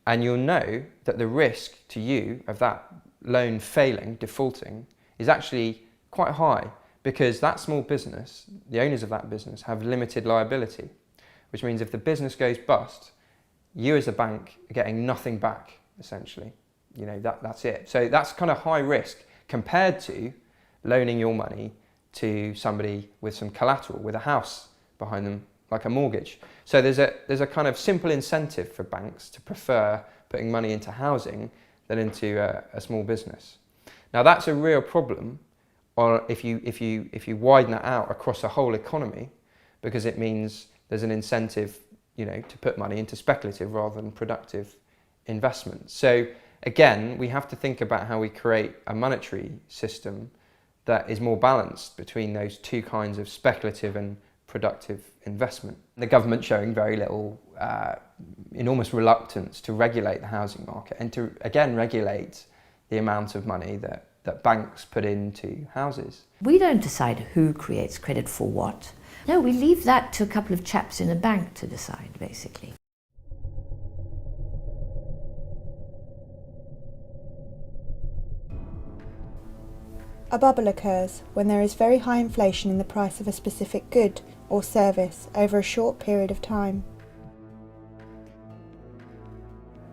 and you'll know that the risk to you of that loan failing, defaulting, is actually quite high because that small business, the owners of that business, have limited liability, which means if the business goes bust, you as a bank are getting nothing back, essentially. That's it. So that's kind of high risk compared to loaning your money to somebody with some collateral, with a house behind them, like a mortgage. So there's a kind of simple incentive for banks to prefer putting money into housing than into a small business. Now that's a real problem, or if you widen that out across a whole economy, because it means there's an incentive, to put money into speculative rather than productive investment. So again, we have to think about how we create a monetary system that is more balanced between those two kinds of speculative and productive investment. The government showing very little, enormous reluctance to regulate the housing market and to, again, regulate the amount of money that banks put into houses. We don't decide who creates credit for what. No, we leave that to a couple of chaps in a bank to decide, basically. A bubble occurs when there is very high inflation in the price of a specific good or service over a short period of time.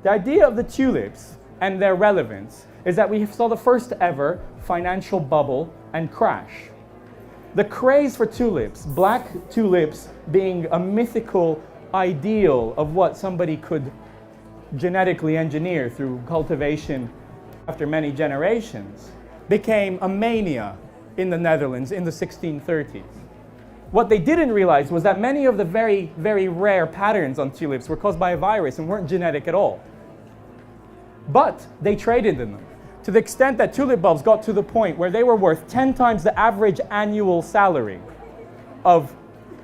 The idea of the tulips and their relevance is that we saw the first ever financial bubble and crash. The craze for tulips, black tulips being a mythical ideal of what somebody could genetically engineer through cultivation after many generations, became a mania in the Netherlands in the 1630s. What they didn't realize was that many of the very, very rare patterns on tulips were caused by a virus and weren't genetic at all. But they traded in them, to the extent that tulip bulbs got to the point where they were worth 10 times the average annual salary of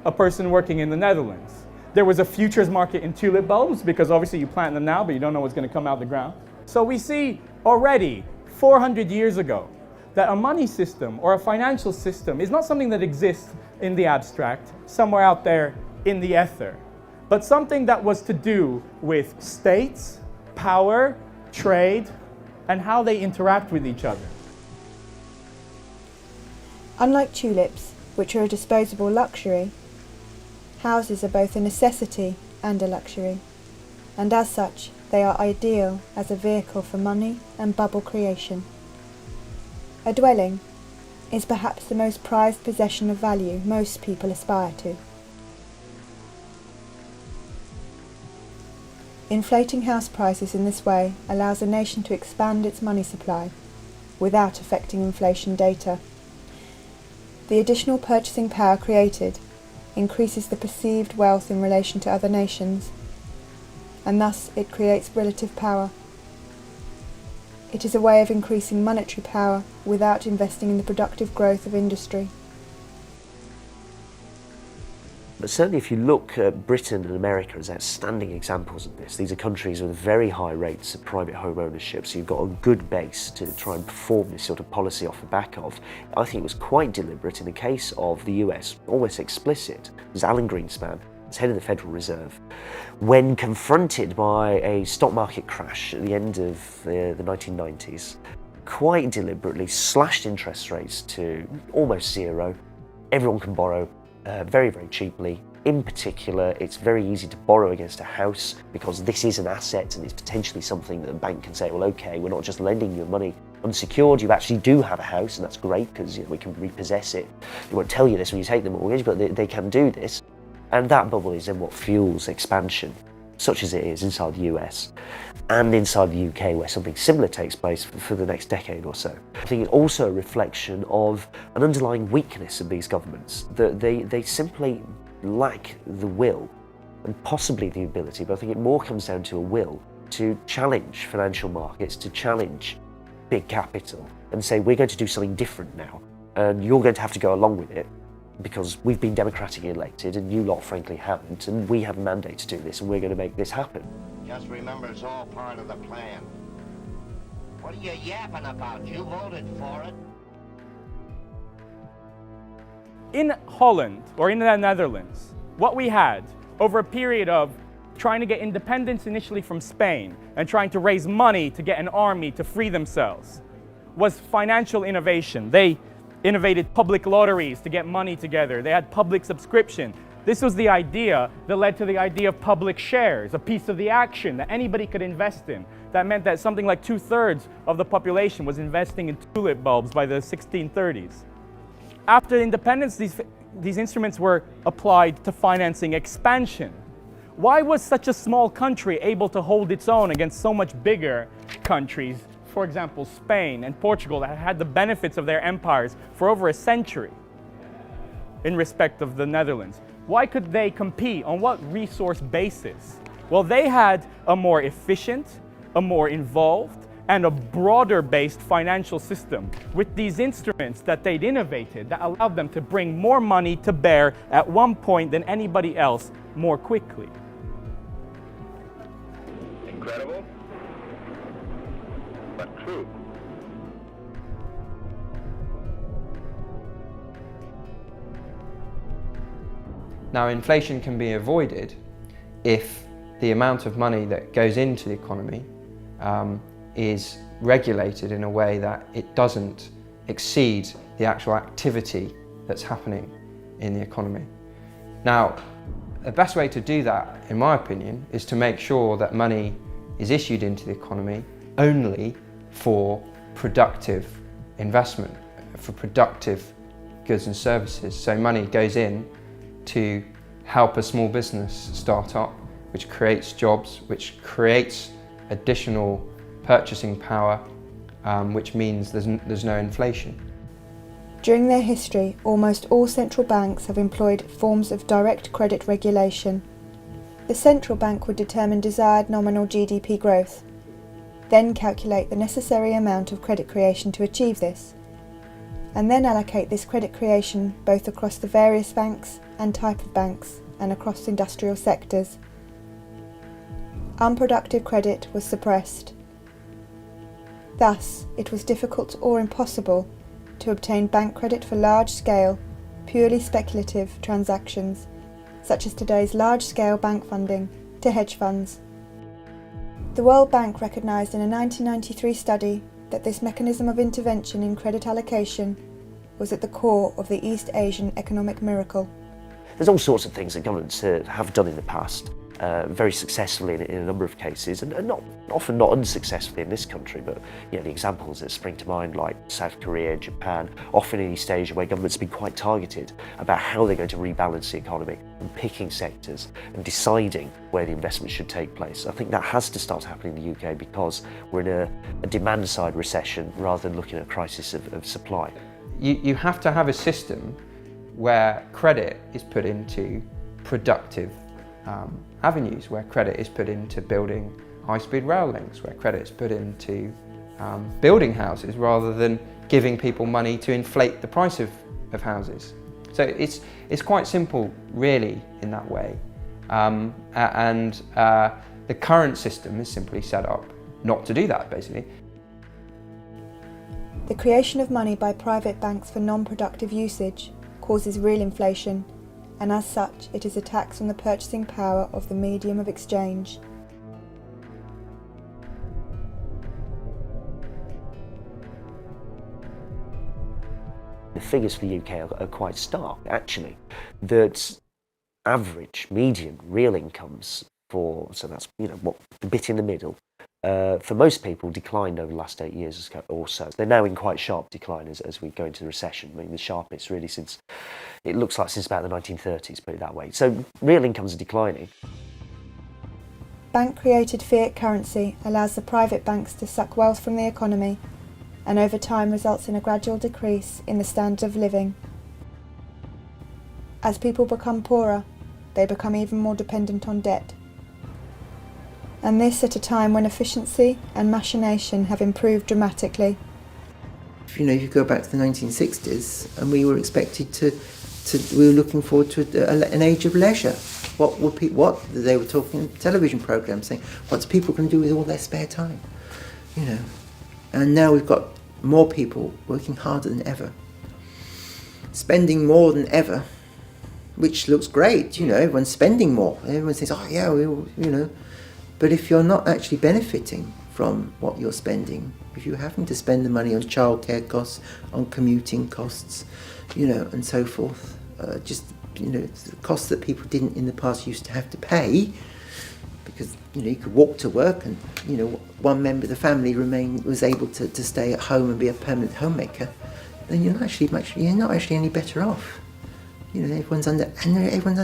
a person working in the Netherlands. There was a futures market in tulip bulbs because obviously you plant them now, but you don't know what's going to come out the ground. So we see already 400 years ago that a money system or a financial system is not something that exists in the abstract, somewhere out there in the ether, but something that was to do with states, power, trade, and how they interact with each other. Unlike tulips, which are a disposable luxury, houses are both a necessity and a luxury, and as such they are ideal as a vehicle for money and bubble creation. A dwelling is perhaps the most prized possession of value most people aspire to. Inflating house prices in this way allows a nation to expand its money supply without affecting inflation data. The additional purchasing power created increases the perceived wealth in relation to other nations, and thus it creates relative power. It is a way of increasing monetary power without investing in the productive growth of industry. But certainly if you look at Britain and America as outstanding examples of this, these are countries with very high rates of private home ownership, so you've got a good base to try and perform this sort of policy off the back of. I think it was quite deliberate in the case of the US, almost explicit. It was Alan Greenspan, as head of the Federal Reserve, when confronted by a stock market crash at the end of the 1990s, quite deliberately slashed interest rates to almost zero. Everyone can borrow very, very cheaply. In particular, it's very easy to borrow against a house because this is an asset and it's potentially something that a bank can say, well, okay, we're not just lending you money unsecured, you actually do have a house, and that's great because we can repossess it. They won't tell you this when you take the mortgage, but they can do this. And that bubble is then what fuels expansion, such as it is inside the US and inside the UK, where something similar takes place for the next decade or so. I think it's also a reflection of an underlying weakness of these governments, that they simply lack the will and possibly the ability, but I think it more comes down to a will to challenge financial markets, to challenge big capital and say, we're going to do something different now, and you're going to have to go along with it, because we've been democratically elected and you lot frankly haven't, and we have a mandate to do this and we're going to make this happen. Just remember, it's all part of the plan. What are you yapping about? You voted for it. In Holland, or in the Netherlands, what we had over a period of trying to get independence initially from Spain and trying to raise money to get an army to free themselves was financial innovation. They innovated public lotteries to get money together. They had public subscription. This was the idea that led to the idea of public shares, a piece of the action that anybody could invest in. That meant that something like 2/3 of the population was investing in tulip bulbs by the 1630s. After independence, these instruments were applied to financing expansion. Why was such a small country able to hold its own against so much bigger countries? For example, Spain and Portugal, that had the benefits of their empires for over a century in respect of the Netherlands. Why could they compete? On what resource basis? Well, they had a more efficient, a more involved, and a broader-based financial system with these instruments that they'd innovated that allowed them to bring more money to bear at one point than anybody else more quickly. Incredible, but true. Now, inflation can be avoided if the amount of money that goes into the economy is regulated in a way that it doesn't exceed the actual activity that's happening in the economy. Now, the best way to do that, in my opinion, is to make sure that money is issued into the economy only for productive investment, for productive goods and services. So money goes in to help a small business start up, which creates jobs, which creates additional purchasing power, which means there's no inflation. During their history, almost all central banks have employed forms of direct credit regulation. The central bank would determine desired nominal GDP growth, then calculate the necessary amount of credit creation to achieve this, and then allocate this credit creation both across the various banks and type of banks and across industrial sectors. Unproductive credit was suppressed. Thus, it was difficult or impossible to obtain bank credit for large-scale, purely speculative transactions, such as today's large-scale bank funding, to hedge funds. The World Bank recognised in a 1993 study that this mechanism of intervention in credit allocation was at the core of the East Asian economic miracle. There's all sorts of things that governments have done in the past, very successfully in a number of cases, and often not unsuccessfully in this country, but you know, the examples that spring to mind, like South Korea, Japan, often in East Asia, where governments have been quite targeted about how they're going to rebalance the economy and picking sectors and deciding where the investment should take place. I think that has to start happening in the UK because we're in a demand-side recession rather than looking at a crisis of supply. You have to have a system where credit is put into productive avenues, where credit is put into building high-speed rail links, where credit is put into building houses rather than giving people money to inflate the price of houses. So it's quite simple, really, in that way. The current system is simply set up not to do that, basically. The creation of money by private banks for non-productive usage causes real inflation, and as such it is a tax on the purchasing power of the medium of exchange. The figures for the UK are quite stark, actually, that average, median, real incomes so that's, you know, what, the bit in the middle, for most people declined over the last 8 years or so. They're now in quite sharp decline as we go into the recession. I mean, the sharpest really since about the 1930s, put it that way. So real incomes are declining. Bank-created fiat currency allows the private banks to suck wealth from the economy, and over time results in a gradual decrease in the standard of living. As people become poorer, they become even more dependent on debt. And this at a time when efficiency and machination have improved dramatically. You know, if you go back to the 1960s, and we were expected we were looking forward to an age of leisure. They were talking television programs saying, what's people going to do with all their spare time? You know, and now we've got more people working harder than ever, spending more than ever, which looks great. You know, everyone's spending more. Everyone says, oh yeah, you know. But if you're not actually benefiting from what you're spending, if you're having to spend the money on childcare costs, on commuting costs, you know, and so forth, just, you know, the costs that people didn't in the past used to have to pay, because, you know, you could walk to work and, you know, one member of the family was able to stay at home and be a permanent homemaker, then you're not actually any better off. You know, everyone's under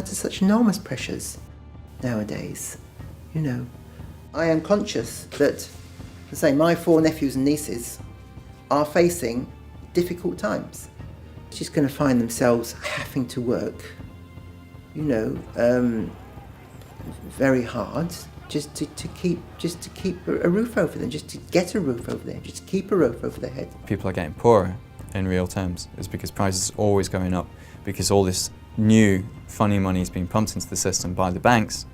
such enormous pressures nowadays, you know. I am conscious that, say, my 4 nephews and nieces are facing difficult times. Just going to find themselves having to work, you know, very hard just to keep a roof over them, just to get a roof over them, just to keep a roof over their head. People are getting poorer in real terms. It's because prices are always going up, because all this new funny money is being pumped into the system by the banks,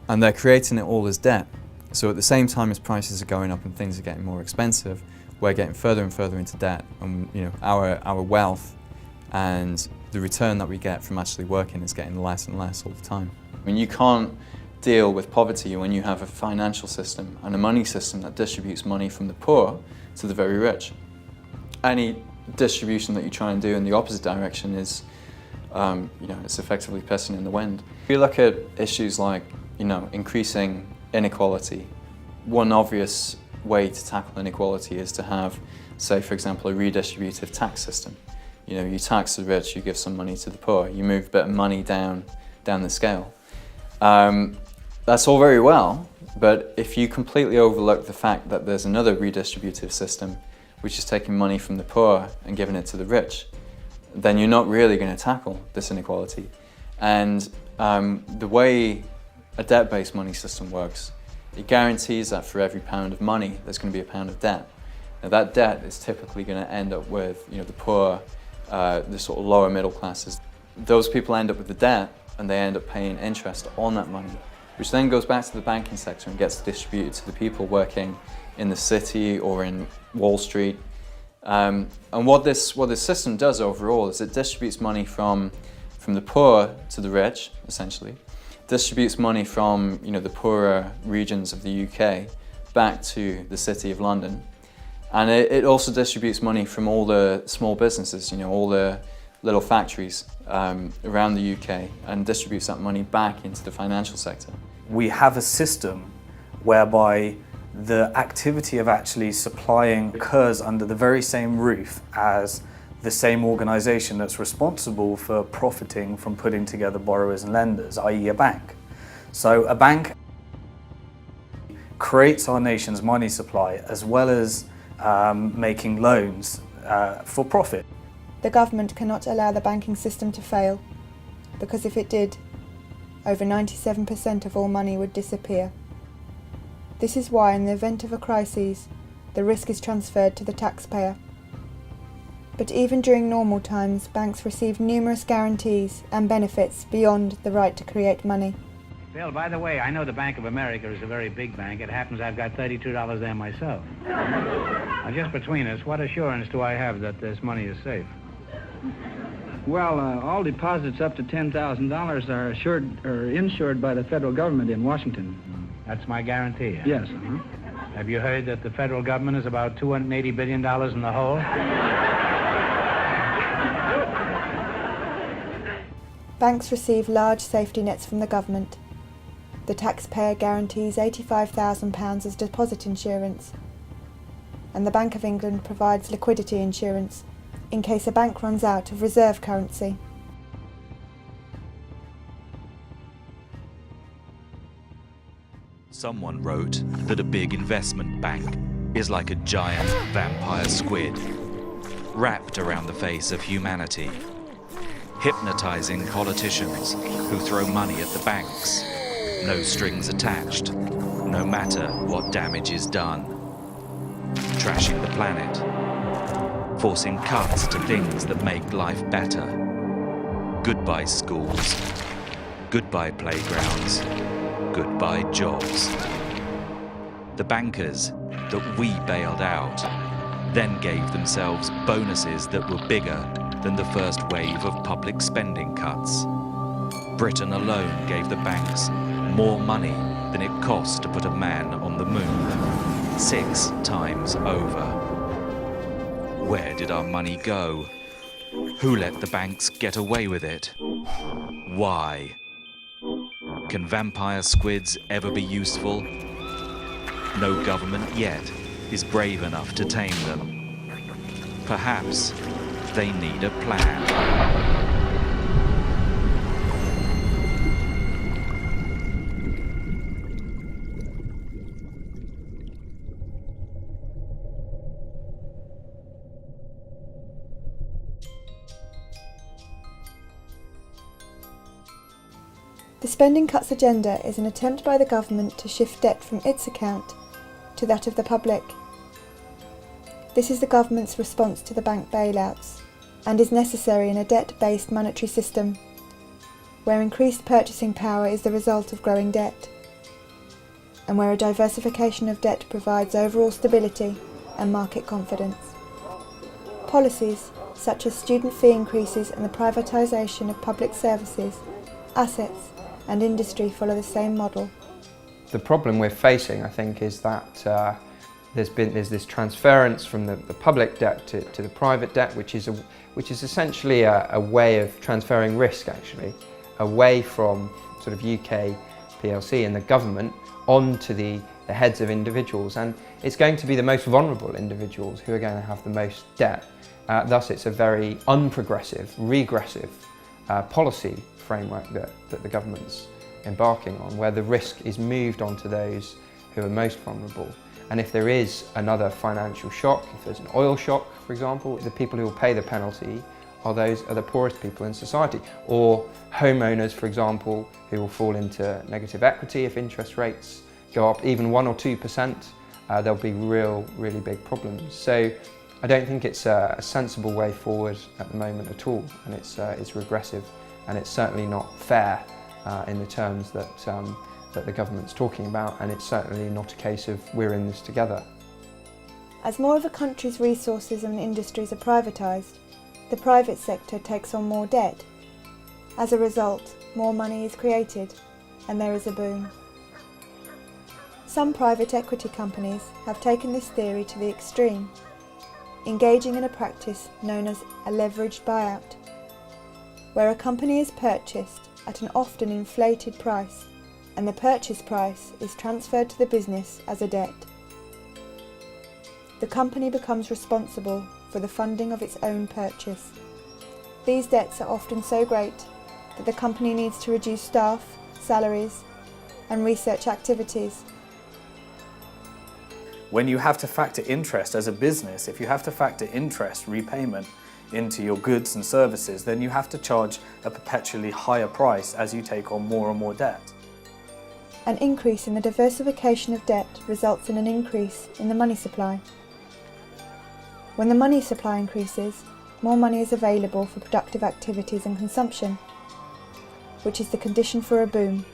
and they're creating it all as debt. So at the same time as prices are going up and things are getting more expensive, we're getting further and further into debt, and you know, our wealth and the return that we get from actually working is getting less and less all the time. I mean, you can't deal with poverty when you have a financial system and a money system that distributes money from the poor to the very rich. Any distribution that you try and do in the opposite direction is, you know, it's effectively pissing in the wind. If you look at issues like, you know, increasing inequality, one obvious way to tackle inequality is to have, say, for example, a redistributive tax system. You know, you tax the rich, you give some money to the poor, you move a bit of money down the scale. That's all very well, but if you completely overlook the fact that there's another redistributive system which is taking money from the poor and giving it to the rich, then you're not really going to tackle this inequality. And the way a debt-based money system works, it guarantees that for every pound of money, there's going to be a pound of debt. Now that debt is typically going to end up with, you know, the poor, the sort of lower middle classes. Those people end up with the debt, and they end up paying interest on that money, which then goes back to the banking sector and gets distributed to the people working in the city or in Wall Street. And what this system does overall is it distributes money from from the poor to the rich, essentially, distributes money from the poorer regions of the UK back to the City of London. And it also distributes money from all the small businesses, all the little factories around the UK, and distributes that money back into the financial sector. We have a system whereby the activity of actually supplying occurs under the very same roof as the same organisation that's responsible for profiting from putting together borrowers and lenders, i.e. a bank. So a bank creates our nation's money supply as well as making loans for profit. The government cannot allow the banking system to fail, because if it did, over 97% of all money would disappear. This is why, in the event of a crisis, the risk is transferred to the taxpayer. But even during normal times, banks receive numerous guarantees and benefits beyond the right to create money. Bill, by the way, I know the Bank of America is a very big bank. It happens I've got $32 there myself. Now, just between us, what assurance do I have that this money is safe? Well, all deposits up to $10,000 are assured or insured by the federal government in Washington. That's my guarantee. Yes. Have you heard that the federal government is about $280 billion in the hole? Banks receive large safety nets from the government. The taxpayer guarantees £85,000 as deposit insurance, and the Bank of England provides liquidity insurance in case a bank runs out of reserve currency. Someone wrote that a big investment bank is like a giant vampire squid, wrapped around the face of humanity, hypnotizing politicians who throw money at the banks, no strings attached, no matter what damage is done, trashing the planet, forcing cuts to things that make life better. Goodbye schools, goodbye playgrounds, goodbye jobs. The bankers that we bailed out then gave themselves bonuses that were bigger than the first wave of public spending cuts. Britain alone gave the banks more money than it cost to put a man on the moon, 6 times over. Where did our money go? Who let the banks get away with it? Why? Can vampire squids ever be useful? No government yet is brave enough to tame them. Perhaps they need a plan. The spending cuts agenda is an attempt by the government to shift debt from its account to that of the public. This is the government's response to the bank bailouts, and is necessary in a debt-based monetary system, where increased purchasing power is the result of growing debt, and where a diversification of debt provides overall stability and market confidence. Policies such as student fee increases and the privatisation of public services, assets and industry follow the same model. The problem we're facing, I think, is that there's this transference from the public debt to the private debt, which is essentially a way of transferring risk, actually, away from sort of UK PLC and the government onto the heads of individuals, and it's going to be the most vulnerable individuals who are going to have the most debt. Thus, it's a very unprogressive, regressive policy framework that the government's embarking on, where the risk is moved onto those who are most vulnerable. And if there is another financial shock, if there's an oil shock, for example, the people who will pay the penalty are the poorest people in society. Or homeowners, for example, who will fall into negative equity if interest rates go up even 1 or 2%, there'll be really big problems. So I don't think it's a sensible way forward at the moment at all, and it's regressive, and it's certainly not fair in the terms that the government's talking about, and it's certainly not a case of we're in this together. As more of a country's resources and industries are privatised, the private sector takes on more debt, As a result, more money is created and there is a boom. Some private equity companies have taken this theory to the extreme, engaging in a practice known as a leveraged buyout, where a company is purchased at an often inflated price and the purchase price is transferred to the business as a debt. The company becomes responsible for the funding of its own purchase. These debts are often so great that the company needs to reduce staff, salaries, and research activities. When you have to factor interest as a business, if you have to factor interest repayment into your goods and services, then you have to charge a perpetually higher price as you take on more and more debt. An increase in the diversification of debt results in an increase in the money supply. When the money supply increases, more money is available for productive activities and consumption, which is the condition for a boom.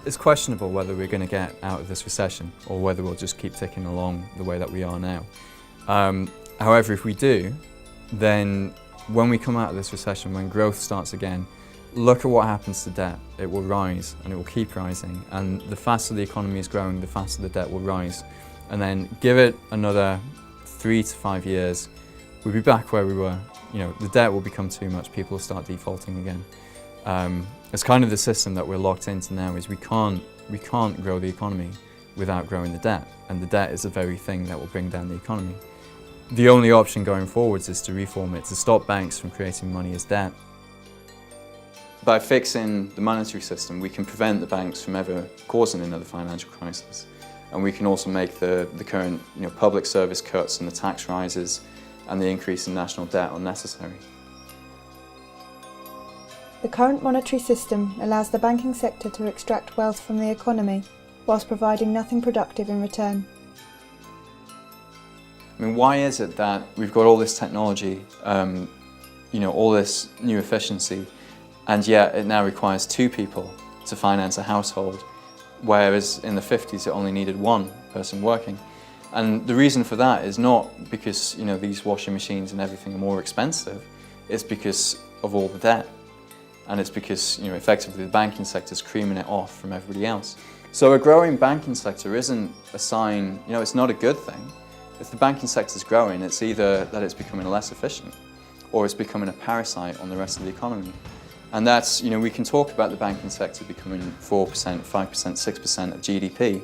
It's questionable whether we're going to get out of this recession or whether we'll just keep ticking along the way that we are now. However, if we do, then when we come out of this recession, when growth starts again, look at what happens to debt. It will rise and it will keep rising, and the faster the economy is growing, the faster the debt will rise. And then give it another 3 to 5 years, we'll be back where we were. You know, the debt will become too much, people will start defaulting again. It's kind of the system that we're locked into now, is we can't grow the economy without growing the debt, and the debt is the very thing that will bring down the economy. The only option going forwards is to reform it, to stop banks from creating money as debt. By fixing the monetary system, we can prevent the banks from ever causing another financial crisis. And we can also make the current public service cuts and the tax rises and the increase in national debt unnecessary. The current monetary system allows the banking sector to extract wealth from the economy whilst providing nothing productive in return. I mean, why is it that we've got all this technology, all this new efficiency, and yet it now requires 2 people to finance a household, whereas in the 50s it only needed 1 person working? And the reason for that is not because these washing machines and everything are more expensive, it's because of all the debt. And it's because effectively the banking sector is creaming it off from everybody else. So a growing banking sector isn't a sign, it's not a good thing. If the banking sector is growing, it's either that it's becoming less efficient or it's becoming a parasite on the rest of the economy. And that's, we can talk about the banking sector becoming 4%, 5%, 6% of GDP.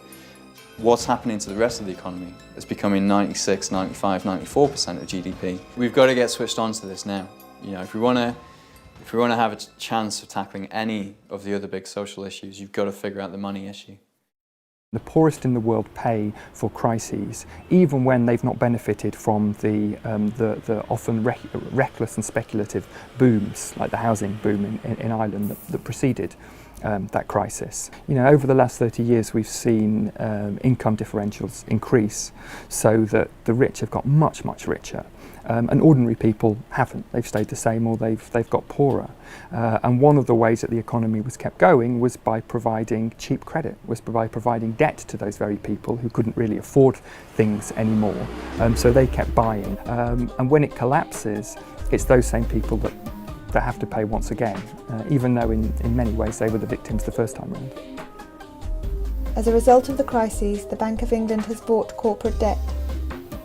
What's happening to the rest of the economy? It's becoming 96, 95, 94% of GDP. We've got to get switched on to this now. If we want to have a chance of tackling any of the other big social issues, you've got to figure out the money issue. The poorest in the world pay for crises, even when they've not benefited from the often reckless and speculative booms, like the housing boom in Ireland that preceded that crisis. Over the last 30 years we've seen income differentials increase so that the rich have got much, much richer. And ordinary people haven't. They've stayed the same or they've got poorer. And one of the ways that the economy was kept going was by providing cheap credit, was by providing debt to those very people who couldn't really afford things anymore. So they kept buying. And when it collapses, it's those same people that have to pay once again, even though in many ways they were the victims the first time round. As a result of the crises, the Bank of England has bought corporate debt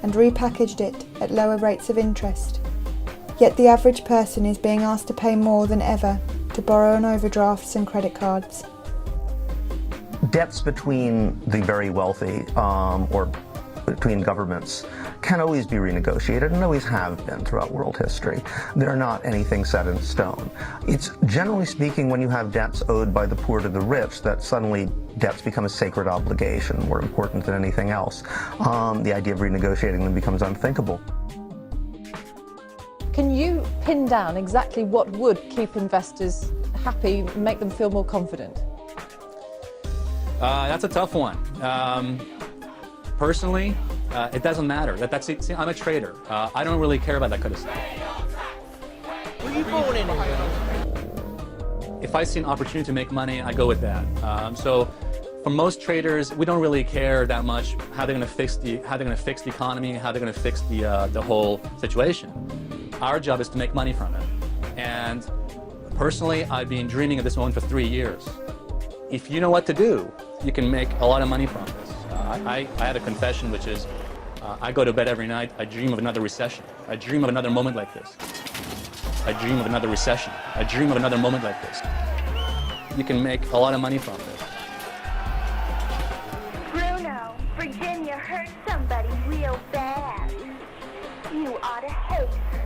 and repackaged it at lower rates of interest. Yet the average person is being asked to pay more than ever to borrow on overdrafts and credit cards. Debts between the very wealthy or between governments can always be renegotiated and always have been throughout world history. They're not anything set in stone. It's generally speaking when you have debts owed by the poor to the rich that suddenly debts become a sacred obligation, more important than anything else. The idea of renegotiating them becomes unthinkable. Can you pin down exactly what would keep investors happy, make them feel more confident? That's a tough one. Personally, it doesn't matter. I'm a trader. I don't really care about that kind of stuff. Were you born in England? If I see an opportunity to make money, I go with that. So, for most traders, we don't really care that much how they're going to fix the economy, how they're going to fix the whole situation. Our job is to make money from it. And personally, I've been dreaming of this moment for 3 years. If you know what to do, you can make a lot of money from this. I had a confession, which is I go to bed every night, I dream of another recession. I dream of another moment like this. I dream of another recession. I dream of another moment like this. You can make a lot of money from this. Bruno, Virginia hurt somebody real bad. You ought to hate her.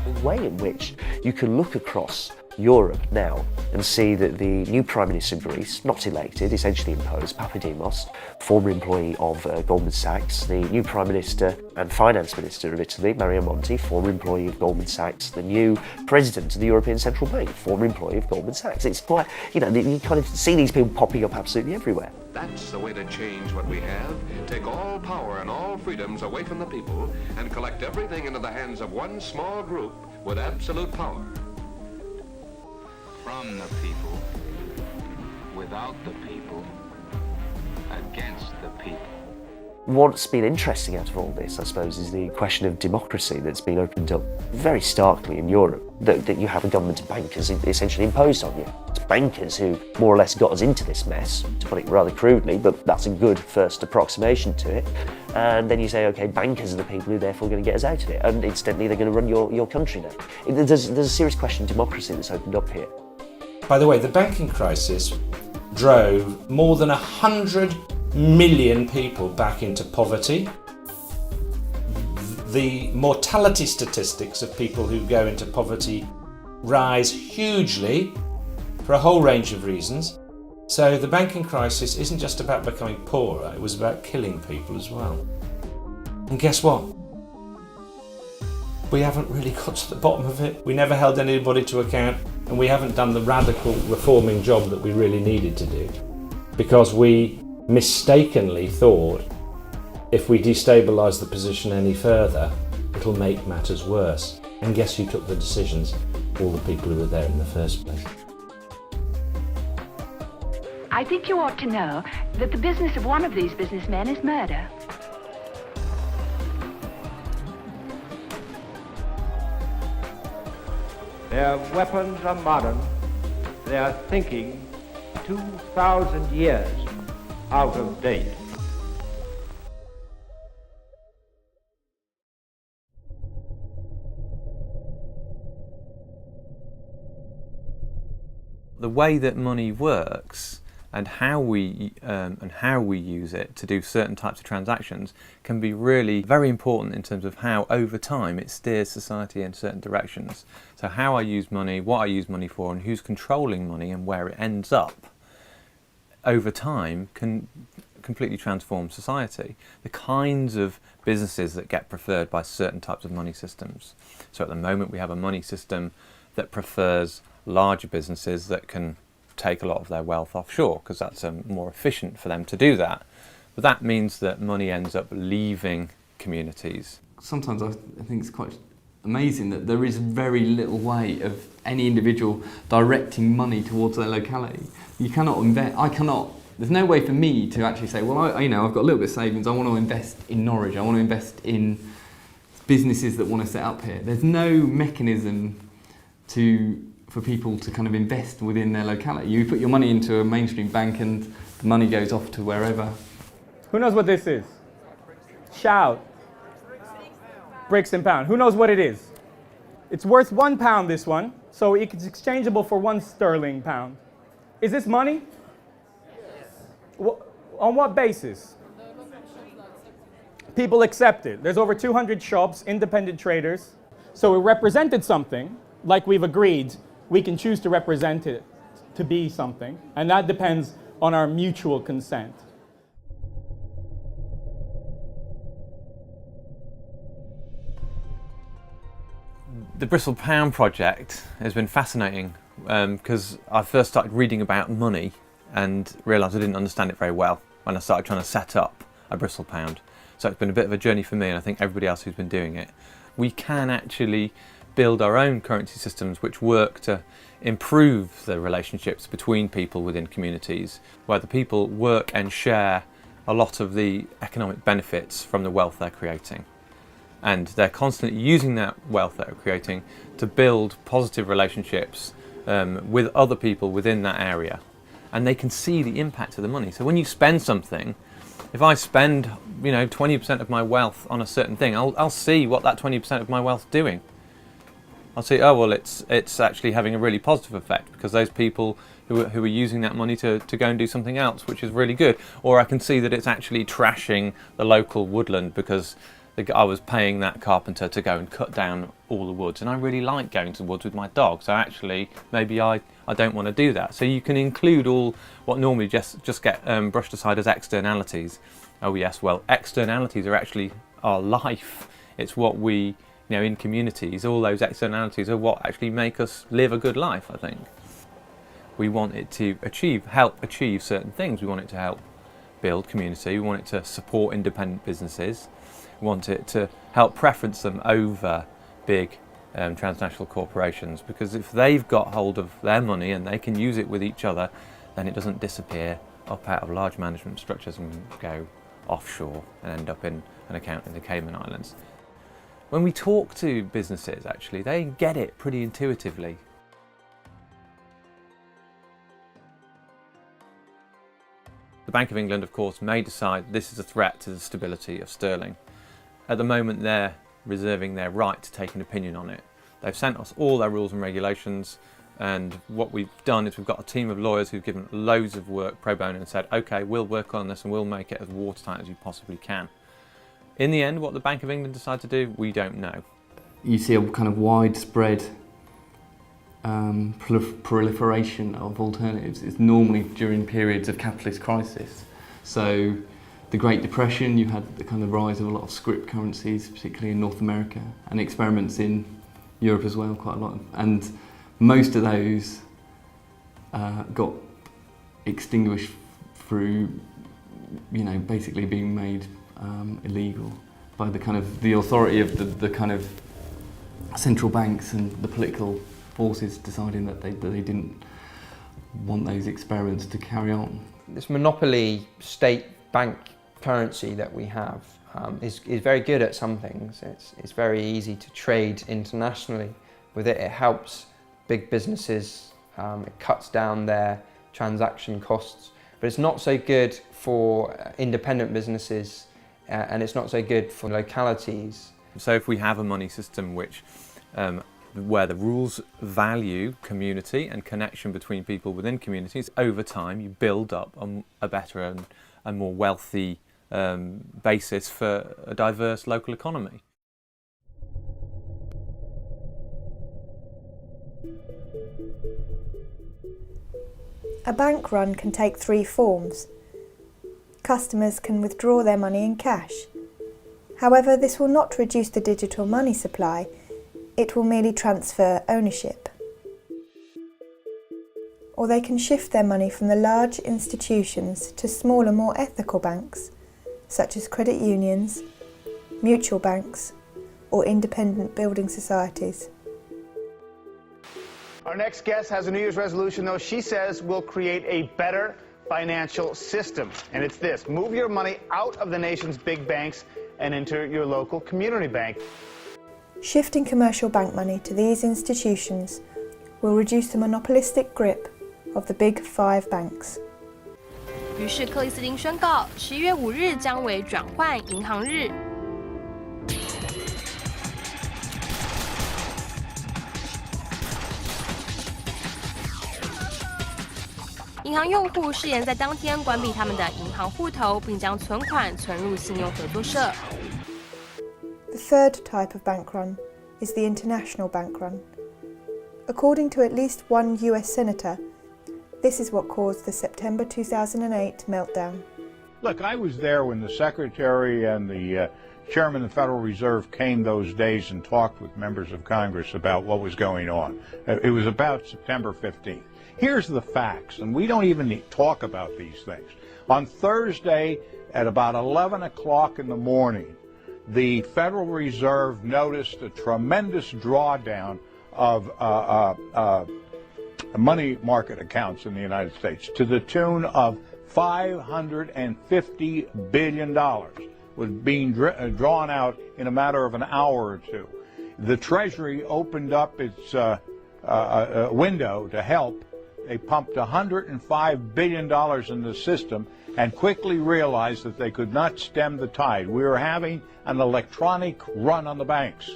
The way in which you can look across Europe now and see that the new Prime Minister of Greece, not elected, essentially imposed, Papademos, former employee of Goldman Sachs, the new Prime Minister and Finance Minister of Italy, Mario Monti, former employee of Goldman Sachs, the new President of the European Central Bank, former employee of Goldman Sachs. It's quite, you kind of see these people popping up absolutely everywhere. That's the way to change what we have. Take all power and all freedoms away from the people and collect everything into the hands of one small group with absolute power. From the people, without the people, against the people. What's been interesting out of all this, I suppose, is the question of democracy that's been opened up very starkly in Europe, that you have a government of bankers essentially imposed on you. It's bankers who more or less got us into this mess, to put it rather crudely, but that's a good first approximation to it. And then you say, okay, bankers are the people who are therefore going to get us out of it, and incidentally they're going to run your country now. There's a serious question of democracy that's opened up here. By the way, the banking crisis drove more than 100 million people back into poverty. The mortality statistics of people who go into poverty rise hugely for a whole range of reasons. So the banking crisis isn't just about becoming poorer, it was about killing people as well. And guess what? We haven't really got to the bottom of it. We never held anybody to account, and we haven't done the radical reforming job that we really needed to do, because we mistakenly thought if we destabilise the position any further, it'll make matters worse. And guess who took the decisions? All the people who were there in the first place. I think you ought to know that the business of one of these businessmen is murder. Their weapons are modern, their thinking 2,000 years out of date. The way that money works and how we use it to do certain types of transactions can be really very important in terms of how over time it steers society in certain directions. So how I use money, what I use money for, and who's controlling money and where it ends up over time can completely transform society. The kinds of businesses that get preferred by certain types of money systems. So at the moment we have a money system that prefers larger businesses that can take a lot of their wealth offshore because that's more efficient for them to do that. But that means that money ends up leaving communities. Sometimes I think it's quite amazing that there is very little way of any individual directing money towards their locality. You cannot invest, there's no way for me to actually say, well, I've got a little bit of savings, I want to invest in Norwich, I want to invest in businesses that want to set up here. There's no mechanism for people to kind of invest within their locality. You put your money into a mainstream bank and the money goes off to wherever. Who knows what this is? Shout. Bricks and pound. Who knows what it is? It's worth £1, this one, so it's exchangeable for £1 sterling pound. Is this money? Yes. On what basis? People accept it. There's over 200 shops, independent traders. So it represented something, like we've agreed. We can choose to represent it to be something, and that depends on our mutual consent. The Bristol Pound project has been fascinating because I first started reading about money and realised I didn't understand it very well when I started trying to set up a Bristol Pound. So it's been a bit of a journey for me, and I think everybody else who's been doing it. We can actually build our own currency systems which work to improve the relationships between people within communities, where the people work and share a lot of the economic benefits from the wealth they're creating. and they're constantly using that wealth that they're creating to build positive relationships with other people within that area, and they can see the impact of the money. So when you spend something, if I spend 20% of my wealth on a certain thing, I'll see what that 20% of my wealth is doing. I'll see, oh well, it's actually having a really positive effect because those people who are using that money to go and do something else, which is really good. Or I can see that it's actually trashing the local woodland because I was paying that carpenter to go and cut down all the woods, and I really like going to the woods with my dog, so actually maybe I don't want to do that. So you can include all what normally just get brushed aside as externalities. Oh yes, well, externalities are actually our life. It's what we, in communities, all those externalities are what actually make us live a good life, I think. We want it to help achieve certain things. We want it to help build community. We want it to support independent businesses. We want it to help preference them over big transnational corporations, because if they've got hold of their money and they can use it with each other, then it doesn't disappear up out of large management structures and go offshore and end up in an account in the Cayman Islands. When we talk to businesses, actually, they get it pretty intuitively. The Bank of England, of course, may decide this is a threat to the stability of sterling. At the moment, they're reserving their right to take an opinion on it. They've sent us all their rules and regulations, and what we've done is we've got a team of lawyers who've given loads of work pro bono and said, okay, we'll work on this and we'll make it as watertight as we possibly can. In the end, what the Bank of England decide to do, we don't know. You see a kind of widespread proliferation of alternatives. It's normally during periods of capitalist crisis. So the Great Depression, you had the kind of rise of a lot of scrip currencies, particularly in North America, and experiments in Europe as well, quite a lot. And most of those got extinguished through, basically being made illegal by the authority of the kind of central banks and the political forces deciding that they didn't want those experiments to carry on. This monopoly state bank currency that we have is very good at some things. It's very easy to trade internationally with it. It helps big businesses, it cuts down their transaction costs, but it's not so good for independent businesses and it's not so good for localities. So if we have a money system where the rules value community and connection between people within communities, over time you build up a better and more wealthy basis for a diverse local economy. A bank run can take three forms. Customers can withdraw their money in cash. However, this will not reduce the digital money supply, it will merely transfer ownership. Or they can shift their money from the large institutions to smaller, more ethical banks, such as credit unions, mutual banks, or independent building societies. Our next guest has a New Year's resolution, though. She says we'll create a better financial system. And it's this: move your money out of the nation's big banks and into your local community bank. Shifting commercial bank money to these institutions will reduce the monopolistic grip of the big five banks. 于是克里斯汀宣告，11月5日将为转换银行日。银行用户誓言在当天关闭他们的银行户头，并将存款存入信用合作社。The third type of bank run is the international bank run. According to at least one US senator, this is what caused the September 2008 meltdown. Look, I was there when the Secretary and the Chairman of the Federal Reserve came those days and talked with members of Congress about what was going on. It was about September 15th. Here's the facts, and we don't even talk about these things. On Thursday at about 11 o'clock in the morning, the Federal Reserve noticed a tremendous drawdown of money market accounts in the United States to the tune of $550 billion. was being drawn out in a matter of an hour or two. The Treasury opened up its window to help. They pumped $105 billion in the system and quickly realized that they could not stem the tide. We were having an electronic run on the banks.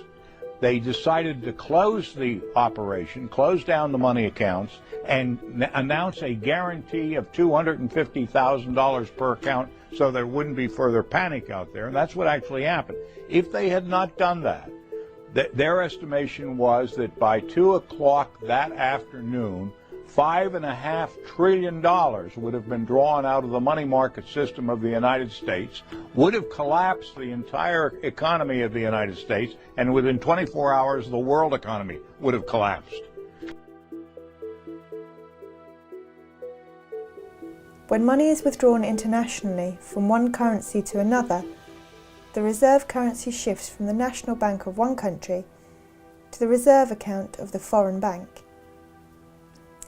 They decided to close the operation, close down the money accounts, and announce a guarantee of $250,000 per account so there wouldn't be further panic out there. And that's what actually happened. If they had not done that, their estimation was that by 2 o'clock that afternoon, $5.5 trillion would have been drawn out of the money market system of the United States, would have collapsed the entire economy of the United States, and within 24 hours the world economy would have collapsed. When money is withdrawn internationally from one currency to another, the reserve currency shifts from the national bank of one country to the reserve account of the foreign bank.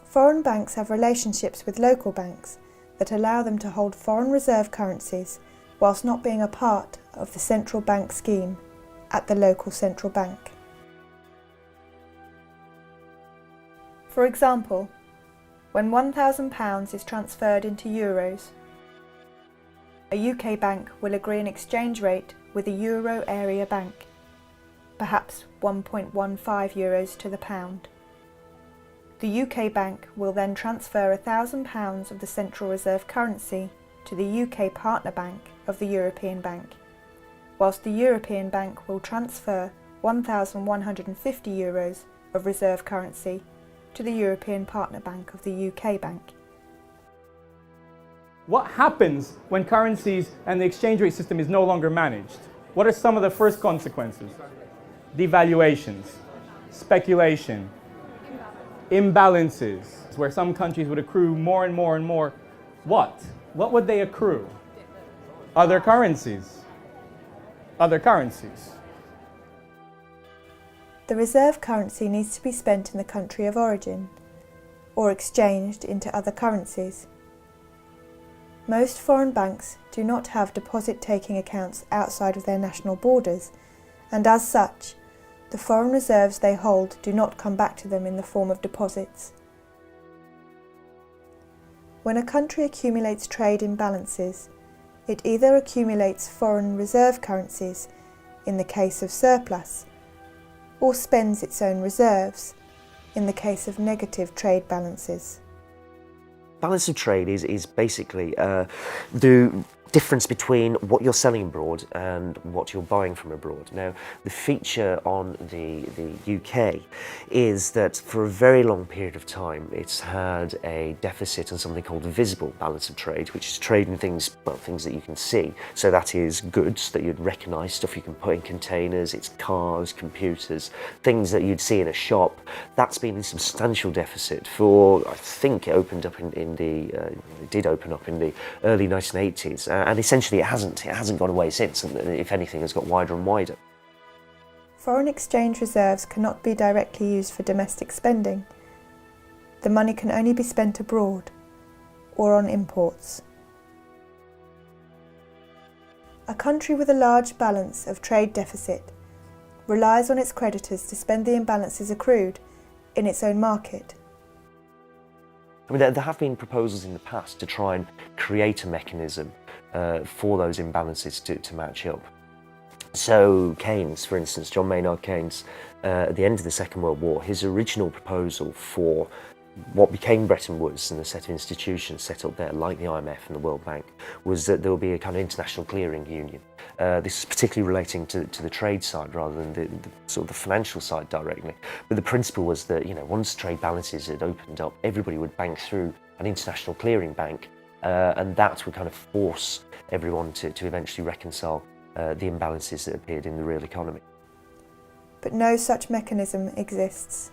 Foreign banks have relationships with local banks that allow them to hold foreign reserve currencies whilst not being a part of the central bank scheme at the local central bank. For example, when £1,000 is transferred into euros, a UK bank will agree an exchange rate with a euro area bank, perhaps 1.15 euros to the pound. The UK bank will then transfer £1,000 of the central reserve currency to the UK partner bank of the European bank, whilst the European bank will transfer 1,150 euros of reserve currency to the European partner bank of the UK bank. What happens when currencies and the exchange rate system is no longer managed? What are some of the first consequences? Devaluations, speculation, imbalances, where some countries would accrue more and more and more. What? What would they accrue? Other currencies. Other currencies. The reserve currency needs to be spent in the country of origin, or exchanged into other currencies. Most foreign banks do not have deposit-taking accounts outside of their national borders, and as such, the foreign reserves they hold do not come back to them in the form of deposits. When a country accumulates trade imbalances, it either accumulates foreign reserve currencies, in the case of surplus, or spends its own reserves, in the case of negative trade balances. Balance of trade is basically the difference between what you're selling abroad and what you're buying from abroad. Now, the feature on the UK is that for a very long period of time it's had a deficit on something called the visible balance of trade, which is trade in things, well, things that you can see. So that is goods that you'd recognise, stuff you can put in containers, it's cars, computers, things that you'd see in a shop. That's been in substantial deficit for, I think it opened up it did open up in the early 1980s. And essentially it hasn't gone away since, and if anything has got wider and wider. Foreign exchange reserves cannot be directly used for domestic spending. The money can only be spent abroad or on imports. A country with a large balance of trade deficit relies on its creditors to spend the imbalances accrued in its own market. I mean, there have been proposals in the past to try and create a mechanism for those imbalances to match up. So Keynes, for instance, John Maynard Keynes, at the end of the Second World War, his original proposal for what became Bretton Woods and the set of institutions set up there, like the IMF and the World Bank, was that there would be a kind of international clearing union. This is particularly relating to the trade side rather than the sort of the financial side directly. But the principle was that, you know, once trade balances had opened up, everybody would bank through an international clearing bank, and that would kind of force everyone to eventually reconcile the imbalances that appeared in the real economy. But no such mechanism exists.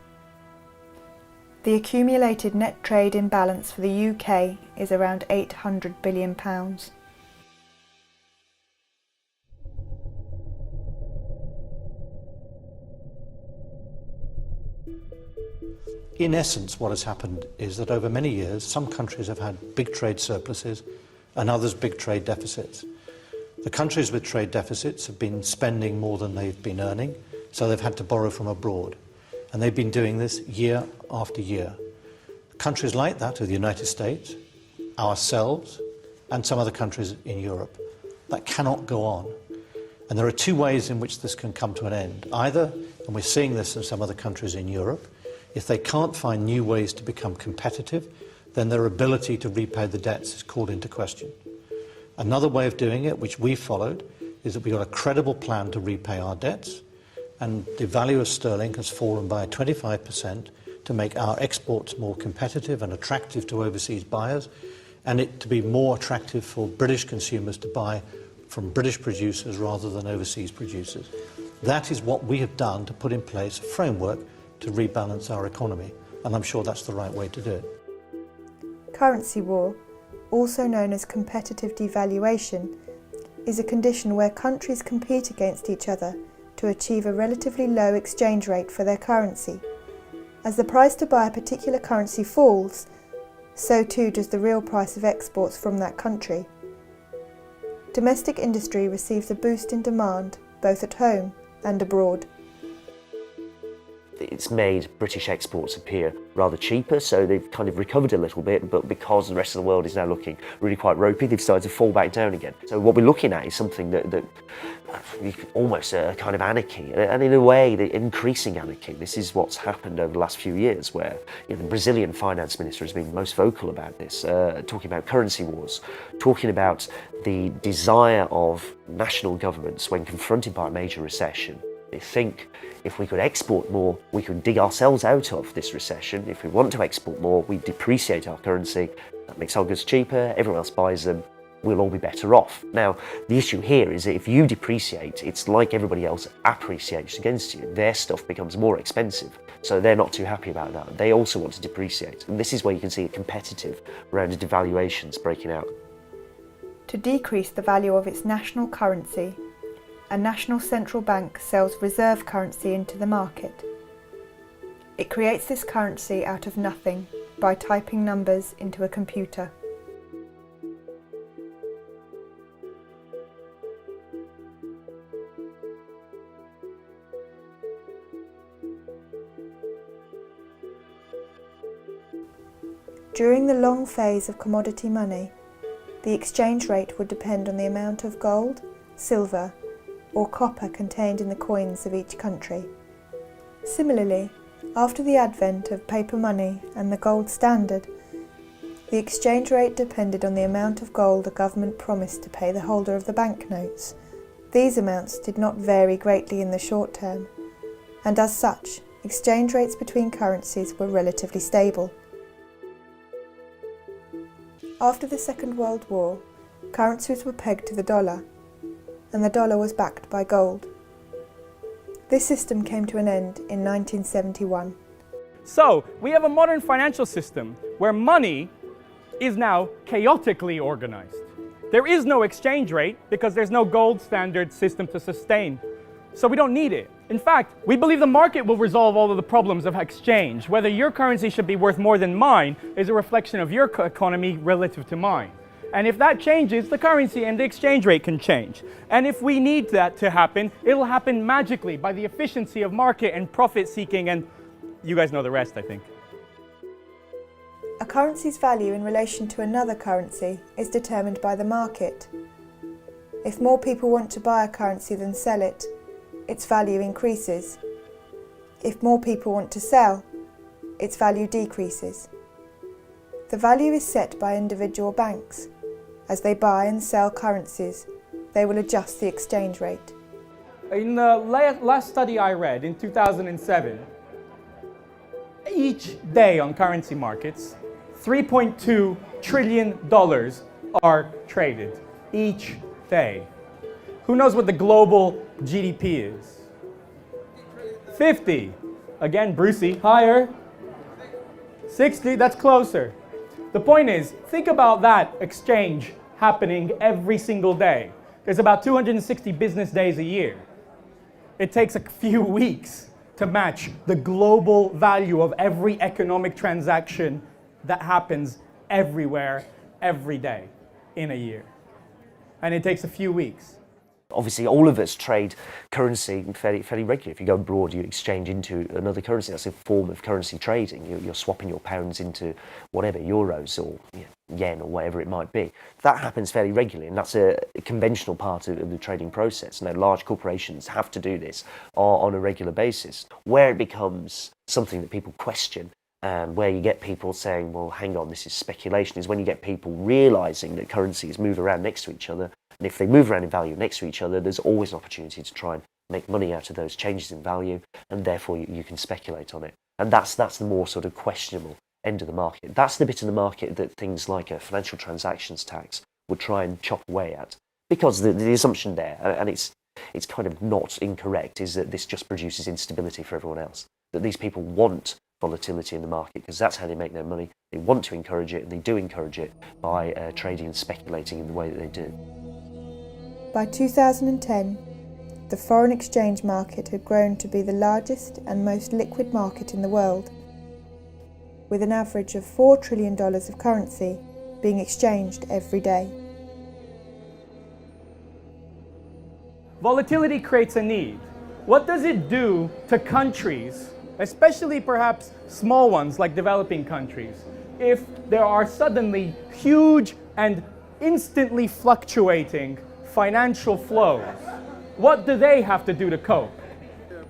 The accumulated net trade imbalance for the UK is around £800 billion. In essence, what has happened is that over many years, some countries have had big trade surpluses and others big trade deficits. The countries with trade deficits have been spending more than they've been earning, so they've had to borrow from abroad. And they've been doing this year after year. Countries like that are the United States, ourselves, and some other countries in Europe. That cannot go on. And there are two ways in which this can come to an end. Either, and we're seeing this in some other countries in Europe, if they can't find new ways to become competitive, then their ability to repay the debts is called into question. Another way of doing it, which we followed, is that we've got a credible plan to repay our debts, and the value of sterling has fallen by 25% to make our exports more competitive and attractive to overseas buyers, and it to be more attractive for British consumers to buy from British producers rather than overseas producers. That is what we have done to put in place a framework to rebalance our economy, and I'm sure that's the right way to do it. Currency war, also known as competitive devaluation, is a condition where countries compete against each other to achieve a relatively low exchange rate for their currency. As the price to buy a particular currency falls, so too does the real price of exports from that country. Domestic industry receives a boost in demand, both at home and abroad. It's made British exports appear rather cheaper, so they've kind of recovered a little bit, but because the rest of the world is now looking really quite ropey, they've started to fall back down again. So what we're looking at is something that almost a kind of anarchy, and in a way, the increasing anarchy. This is what's happened over the last few years, where the Brazilian finance minister has been most vocal about this, talking about currency wars, talking about the desire of national governments when confronted by a major recession. They think if we could export more, we could dig ourselves out of this recession. If we want to export more, we depreciate our currency. That makes our goods cheaper, everyone else buys them, we'll all be better off. Now, the issue here is that if you depreciate, it's like everybody else appreciates against you. Their stuff becomes more expensive, so they're not too happy about that. They also want to depreciate. And this is where you can see a competitive round of devaluations breaking out. To decrease the value of its national currency, a national central bank sells reserve currency into the market. It creates this currency out of nothing by typing numbers into a computer. During the long phase of commodity money, the exchange rate would depend on the amount of gold, silver, or copper contained in the coins of each country. Similarly, after the advent of paper money and the gold standard, the exchange rate depended on the amount of gold a government promised to pay the holder of the banknotes. These amounts did not vary greatly in the short term, and as such, exchange rates between currencies were relatively stable. After the Second World War, currencies were pegged to the dollar, and the dollar was backed by gold. This system came to an end in 1971. So, we have a modern financial system where money is now chaotically organized. There is no exchange rate because there's no gold standard system to sustain. So we don't need it. In fact, we believe the market will resolve all of the problems of exchange. Whether your currency should be worth more than mine is a reflection of your economy relative to mine. And if that changes, the currency and the exchange rate can change. And if we need that to happen, it'll happen magically by the efficiency of market and profit seeking, and you guys know the rest, I think. A currency's value in relation to another currency is determined by the market. If more people want to buy a currency than sell it, its value increases. If more people want to sell, its value decreases. The value is set by individual banks. As they buy and sell currencies, they will adjust the exchange rate. In the last study I read in 2007, each day on currency markets, $3.2 trillion are traded each day. Who knows what the global GDP is? 50. Again, Brucey, higher. 60, that's closer. The point is, think about that exchange happening every single day. There's about 260 business days a year. It takes a few weeks to match the global value of every economic transaction that happens everywhere, every day, in a year. and it takes a few weeks. Obviously, all of us trade currency fairly regularly. If you go abroad, you exchange into another currency. That's a form of currency trading. You're swapping your pounds into whatever, euros or yen or whatever it might be. That happens fairly regularly, and that's a conventional part of the trading process. Now, large corporations have to do this on a regular basis. Where it becomes something that people question, and where you get people saying, well, hang on, this is speculation, is when you get people realising that currencies move around next to each other. And if they move around in value next to each other, there's always an opportunity to try and make money out of those changes in value, and therefore you can speculate on it. And that's the more sort of questionable end of the market. That's the bit of the market that things like a financial transactions tax would try and chop away at. Because the assumption there, and it's kind of not incorrect, is that this just produces instability for everyone else. That these people want volatility in the market because that's how they make their money. They want to encourage it, and they do encourage it by trading and speculating in the way that they do. By 2010, the foreign exchange market had grown to be the largest and most liquid market in the world, with an average of $4 trillion of currency being exchanged every day. Volatility creates a need. What does it do to countries, especially perhaps small ones like developing countries, if there are suddenly huge and instantly fluctuating financial flows? What do they have to do to cope?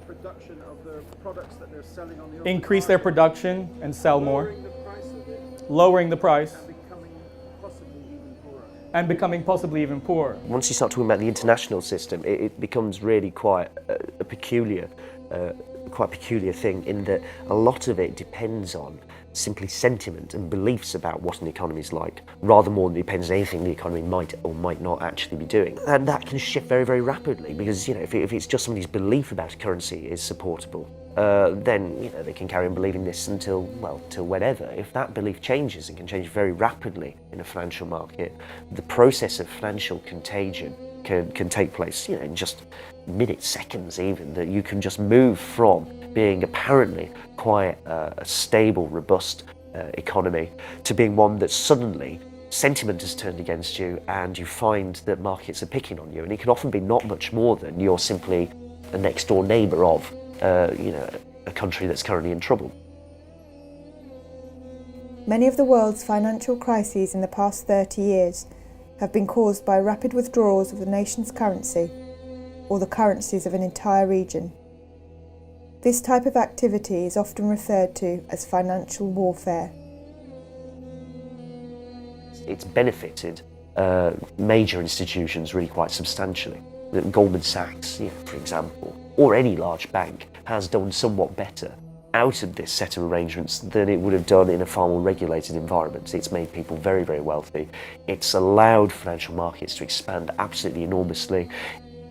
Production of the products that they're selling on the Increase their production and sell more, lowering the price, and becoming possibly even poorer. Once you start talking about the international system, it becomes really quite a peculiar thing, in that a lot of it depends on simply sentiment and beliefs about what an economy is like, rather more than it depends on anything the economy might or might not actually be doing. And that can shift very, very rapidly, because if it's just somebody's belief about a currency is supportable, then they can carry on believing this until whenever. If that belief changes, and can change very rapidly in a financial market, the process of financial contagion can take place in just minutes, seconds even, that you can just move from being apparently quite a stable, robust economy to being one that suddenly sentiment has turned against you, and you find that markets are picking on you. And it can often be not much more than you're simply a next door neighbour of a country that's currently in trouble. Many of the world's financial crises in the past 30 years have been caused by rapid withdrawals of the nation's currency, or the currencies of an entire region. This type of activity is often referred to as financial warfare. It's benefited major institutions really quite substantially. Goldman Sachs, for example, or any large bank, has done somewhat better out of this set of arrangements than it would have done in a far more regulated environment. It's made people very, very wealthy. It's allowed financial markets to expand absolutely enormously.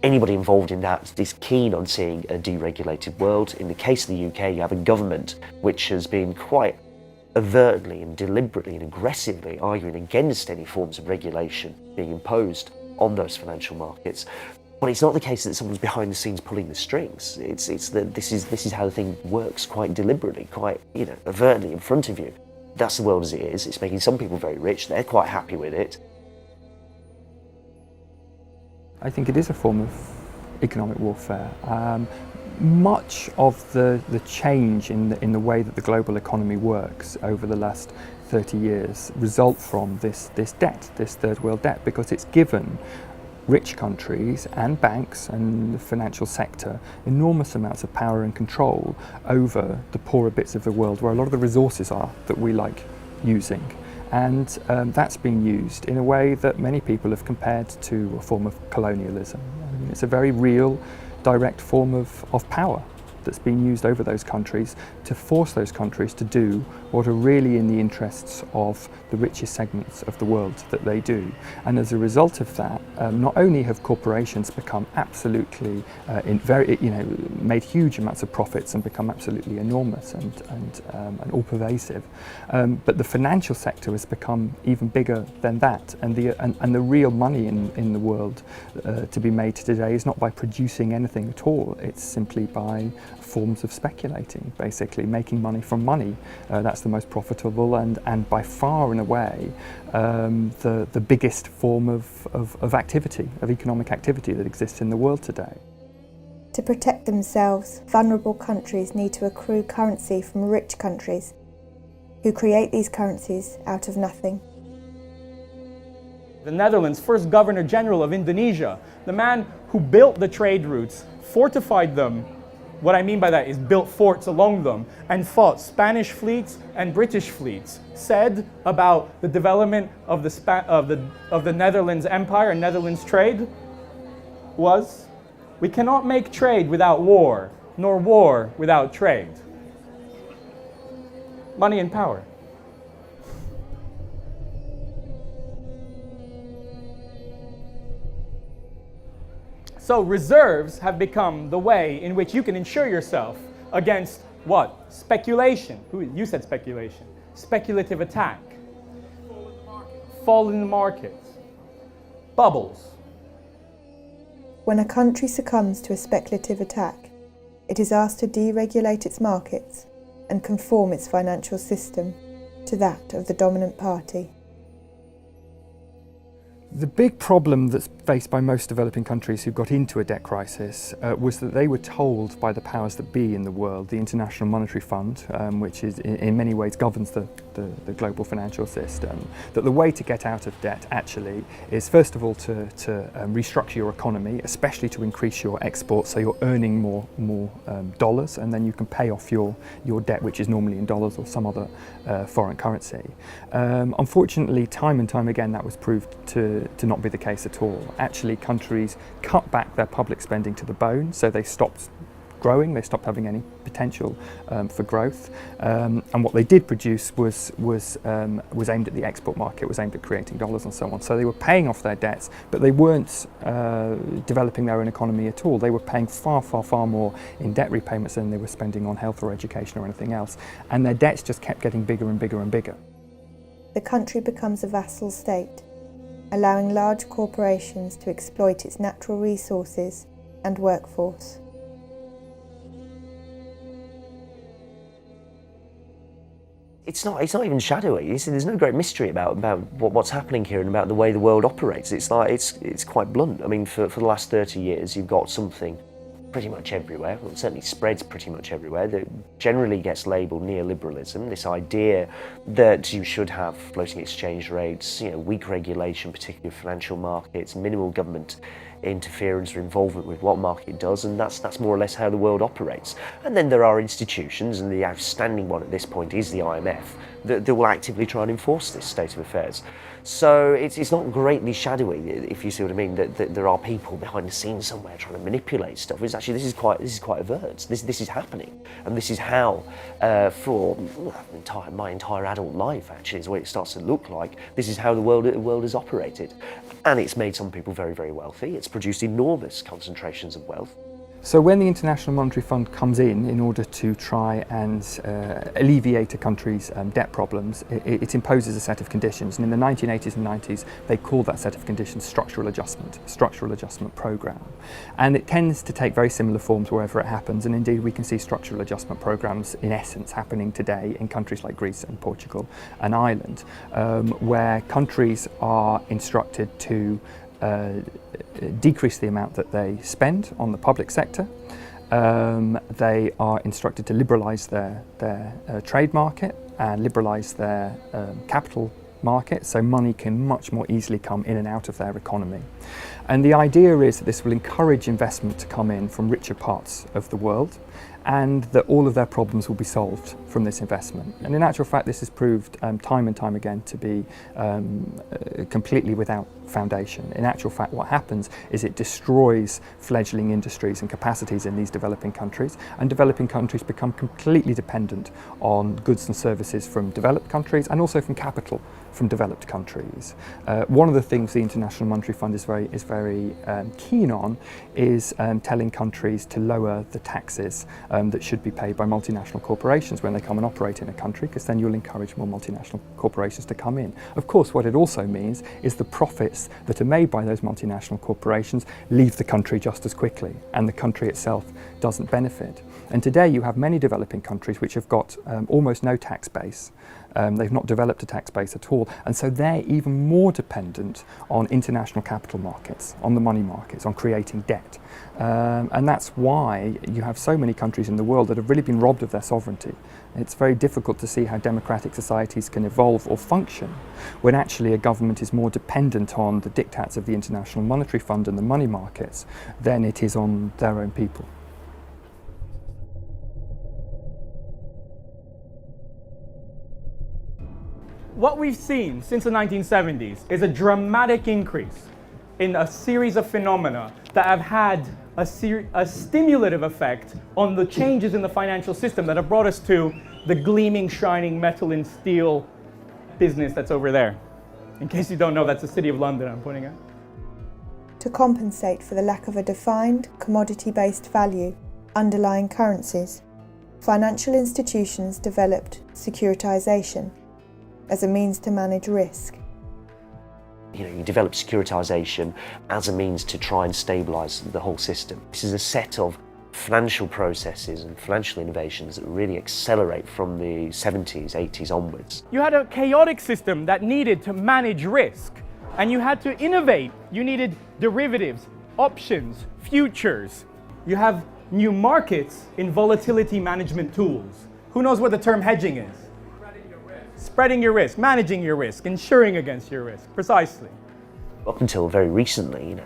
Anybody involved in that is keen on seeing a deregulated world. In the case of the UK, you have a government which has been quite overtly and deliberately and aggressively arguing against any forms of regulation being imposed on those financial markets. But it's not the case that someone's behind the scenes pulling the strings. It's that this is how the thing works quite deliberately, quite overtly in front of you. That's the world as it is. It's making some people very rich. They're quite happy with it. I think it is a form of economic warfare. Much of the change in the way that the global economy works over the last 30 years result from this debt, this third world debt, because it's given rich countries and banks and the financial sector enormous amounts of power and control over the poorer bits of the world where a lot of the resources are that we like using. And that's been used in a way that many people have compared to a form of colonialism. I mean, it's a very real, direct form of power that's been used over those countries to force those countries to do what are really in the interests of the richest segments of the world that they do. And as a result of that, not only have corporations become absolutely, made huge amounts of profits and become absolutely enormous and all pervasive, but the financial sector has become even bigger than that. And the real money in the world to be made today is not by producing anything at all. It's simply by forms of speculating, basically making money from money. That's the most profitable and by far and away the biggest form of activity, of economic activity that exists in the world today. To protect themselves, vulnerable countries need to accrue currency from rich countries, who create these currencies out of nothing. The Netherlands' first Governor General of Indonesia, the man who built the trade routes, fortified them. What I mean by that is built forts along them and fought Spanish fleets and British fleets, said about the development of the Netherlands Empire and Netherlands trade was, "We cannot make trade without war, nor war without trade." Money and power. So reserves have become the way in which you can insure yourself against what? Speculation. You said speculation. Speculative attack. Fall in the markets. Bubbles. When a country succumbs to a speculative attack, it is asked to deregulate its markets and conform its financial system to that of the dominant party. The big problem that's faced by most developing countries who got into a debt crisis was that they were told by the powers that be in the world, the International Monetary Fund, which is in many ways governs the global financial system, that the way to get out of debt actually is first of all to restructure your economy, especially to increase your exports so you're earning more dollars, and then you can pay off your debt, which is normally in dollars or some other foreign currency. Unfortunately, time and time again that was proved to not be the case at all. Actually, countries cut back their public spending to the bone, so they stopped growing, they stopped having any potential for growth, and what they did produce was aimed at the export market, was aimed at creating dollars and so on. So they were paying off their debts, but they weren't developing their own economy at all. They were paying far more in debt repayments than they were spending on health or education or anything else, and their debts just kept getting bigger and bigger and bigger. The country becomes a vassal state, allowing large corporations to exploit its natural resources and workforce. It's not even shadowy. There's no great mystery about what's happening here and about the way the world operates. It's quite blunt. I mean, for the last 30 years, you've got something pretty much everywhere, well, it certainly spreads pretty much everywhere, that generally gets labelled neoliberalism, this idea that you should have floating exchange rates, weak regulation, particularly of financial markets, minimal government interference or involvement with what market does, and that's more or less how the world operates. And then there are institutions, and the outstanding one at this point is the IMF, that will actively try and enforce this state of affairs. So it's not greatly shadowy, if you see what I mean, that there are people behind the scenes somewhere trying to manipulate stuff. It's actually, this is quite overt. This is happening, and this is how, for my entire adult life, actually, is what it starts to look like. This is how the world is operated, and it's made some people very, very wealthy. It's produced enormous concentrations of wealth. So when the International Monetary Fund comes in order to try and alleviate a country's debt problems, it imposes a set of conditions. And in the 1980s and 90s, they called that set of conditions structural adjustment program. And it tends to take very similar forms wherever it happens. And indeed, we can see structural adjustment programs in essence happening today in countries like Greece and Portugal and Ireland, where countries are instructed to decrease the amount that they spend on the public sector. They are instructed to liberalise their trade market and liberalise their capital market, so money can much more easily come in and out of their economy. And the idea is that this will encourage investment to come in from richer parts of the world, and that all of their problems will be solved from this investment. And in actual fact, this has proved time and time again to be completely without foundation. In actual fact, what happens is it destroys fledgling industries and capacities in these developing countries, and developing countries become completely dependent on goods and services from developed countries and also from capital from developed countries. One of the things the International Monetary Fund is very keen on is telling countries to lower the taxes that should be paid by multinational corporations when they come and operate in a country, because then you'll encourage more multinational corporations to come in. Of course, what it also means is the profits that are made by those multinational corporations leave the country just as quickly, and the country itself doesn't benefit. And today you have many developing countries which have got almost no tax base. They've not developed a tax base at all, and so they're even more dependent on international capital markets, on the money markets, on creating debt. And that's why you have so many countries in the world that have really been robbed of their sovereignty. It's very difficult to see how democratic societies can evolve or function when actually a government is more dependent on the diktats of the International Monetary Fund and the money markets than it is on their own people. What we've seen since the 1970s is a dramatic increase in a series of phenomena that have had a stimulative effect on the changes in the financial system that have brought us to the gleaming, shining metal and steel business that's over there. In case you don't know, that's the City of London I'm pointing at. To compensate for the lack of a defined, commodity-based value underlying currencies, financial institutions developed securitization as a means to manage risk. You develop securitization as a means to try and stabilize the whole system. This is a set of financial processes and financial innovations that really accelerate from the 70s, 80s onwards. You had a chaotic system that needed to manage risk, and you had to innovate. You needed derivatives, options, futures. You have new markets in volatility management tools. Who knows what the term hedging is? Spreading your risk, managing your risk, insuring against your risk, precisely. Up until very recently,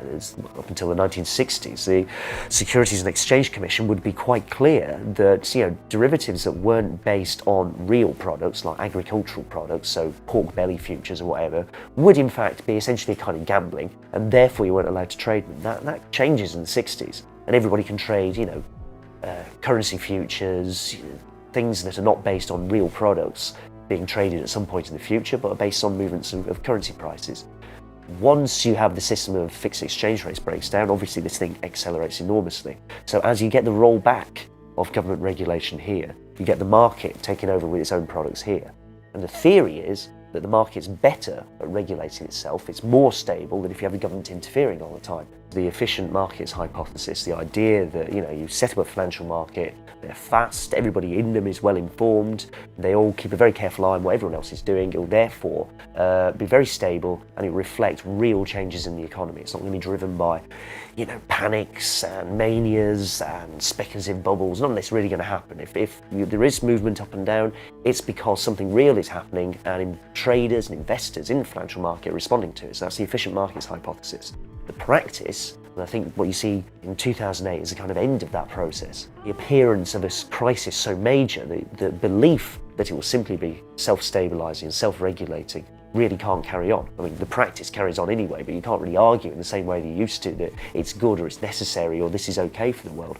up until the 1960s, the Securities and Exchange Commission would be quite clear that derivatives that weren't based on real products, like agricultural products, so pork belly futures or whatever, would in fact be essentially kind of gambling, and therefore you weren't allowed to trade them. That changes in the 60s, and everybody can trade, currency futures, things that are not based on real products being traded at some point in the future, but are based on movements of currency prices. Once you have the system of fixed exchange rates breaks down, obviously this thing accelerates enormously. So as you get the rollback of government regulation here, you get the market taking over with its own products here. And the theory is that the market's better at regulating itself, it's more stable than if you have the government interfering all the time. The efficient markets hypothesis, the idea that you set up a financial market, they're fast, everybody in them is well informed, they all keep a very careful eye on what everyone else is doing, it'll therefore be very stable and it'll reflect real changes in the economy. It's not going to be driven by panics and manias and speculative bubbles. None of this really going to happen. If there is movement up and down, it's because something real is happening and traders and investors in the financial market are responding to it. So that's the efficient markets hypothesis. The practice, and I think what you see in 2008 is the kind of end of that process. The appearance of a crisis so major, the belief that it will simply be self-stabilising and self-regulating really can't carry on. I mean, the practice carries on anyway, but you can't really argue in the same way that you used to that it's good or it's necessary or this is okay for the world.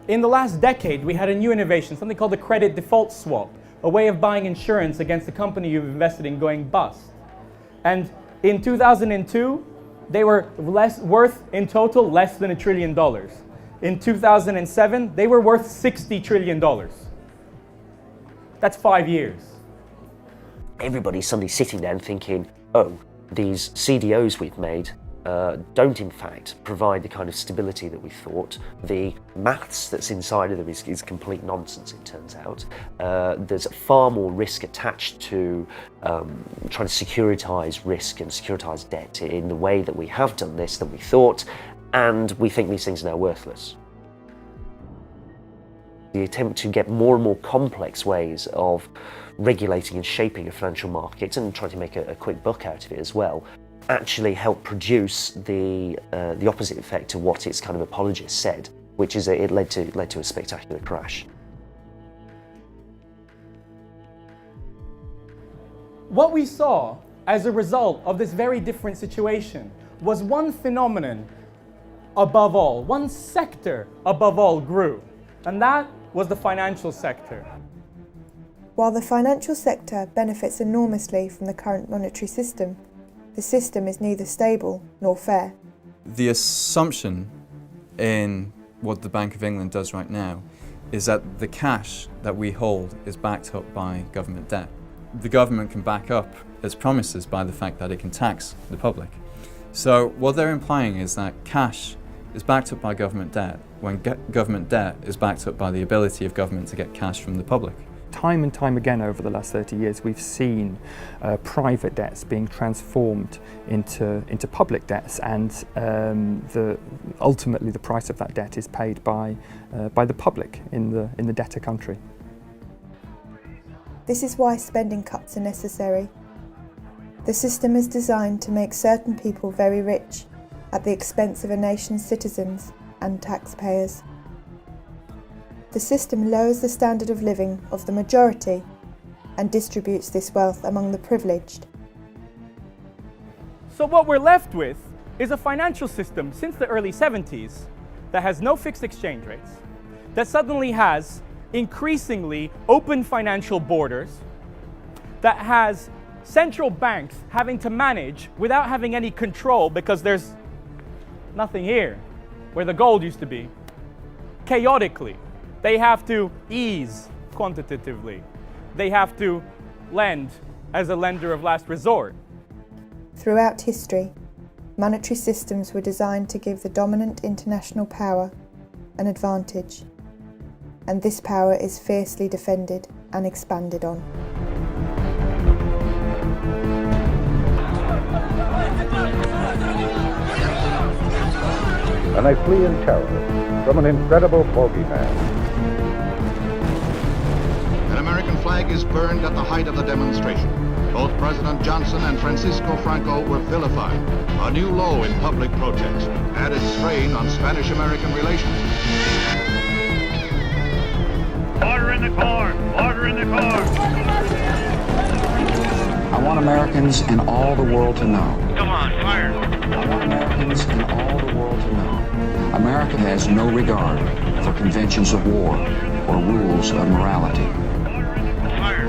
In the last decade, we had a new innovation, something called the credit default swap, a way of buying insurance against the company you've invested in going bust. And in 2002, they were worth in total less than $1 trillion. In 2007, they were worth $60 trillion. That's 5 years. Everybody's suddenly sitting there and thinking, oh, these CDOs we've made don't in fact provide the kind of stability that we thought. The maths that's inside of them is complete nonsense, it turns out. There's far more risk attached to trying to securitize risk and securitize debt in the way that we have done this than we thought, and we think these things are now worthless. The attempt to get more and more complex ways of regulating and shaping a financial market and trying to make a quick buck out of it as well actually helped produce the opposite effect to what its kind of apologists said, which is that it led to a spectacular crash. What we saw as a result of this very different situation was one phenomenon above all, one sector above all grew, and that was the financial sector. While the financial sector benefits enormously from the current monetary system, the system is neither stable nor fair. The assumption in what the Bank of England does right now is that the cash that we hold is backed up by government debt. The government can back up its promises by the fact that it can tax the public. So what they're implying is that cash is backed up by government debt when government debt is backed up by the ability of government to get cash from the public. Time and time again over the last 30 years, we've seen private debts being transformed into public debts, and ultimately the price of that debt is paid by the public in the debtor country. This is why spending cuts are necessary. The system is designed to make certain people very rich at the expense of a nation's citizens and taxpayers. The system lowers the standard of living of the majority and distributes this wealth among the privileged. So what we're left with is a financial system since the early 70s that has no fixed exchange rates, that suddenly has increasingly open financial borders, that has central banks having to manage without having any control because there's nothing here where the gold used to be. Chaotically, they have to ease quantitatively. They have to lend as a lender of last resort. Throughout history, monetary systems were designed to give the dominant international power an advantage, and this power is fiercely defended and expanded on. And they flee in terror from an incredible bogeyman. An American flag is burned at the height of the demonstration. Both President Johnson and Francisco Franco were vilified. A new low in public protest added strain on Spanish-American relations. Order in the court! Order in the court! I want Americans and all the world to know. Come on, fire! I want Americans and all the world to know. America has no regard for conventions of war or rules of morality. Fire!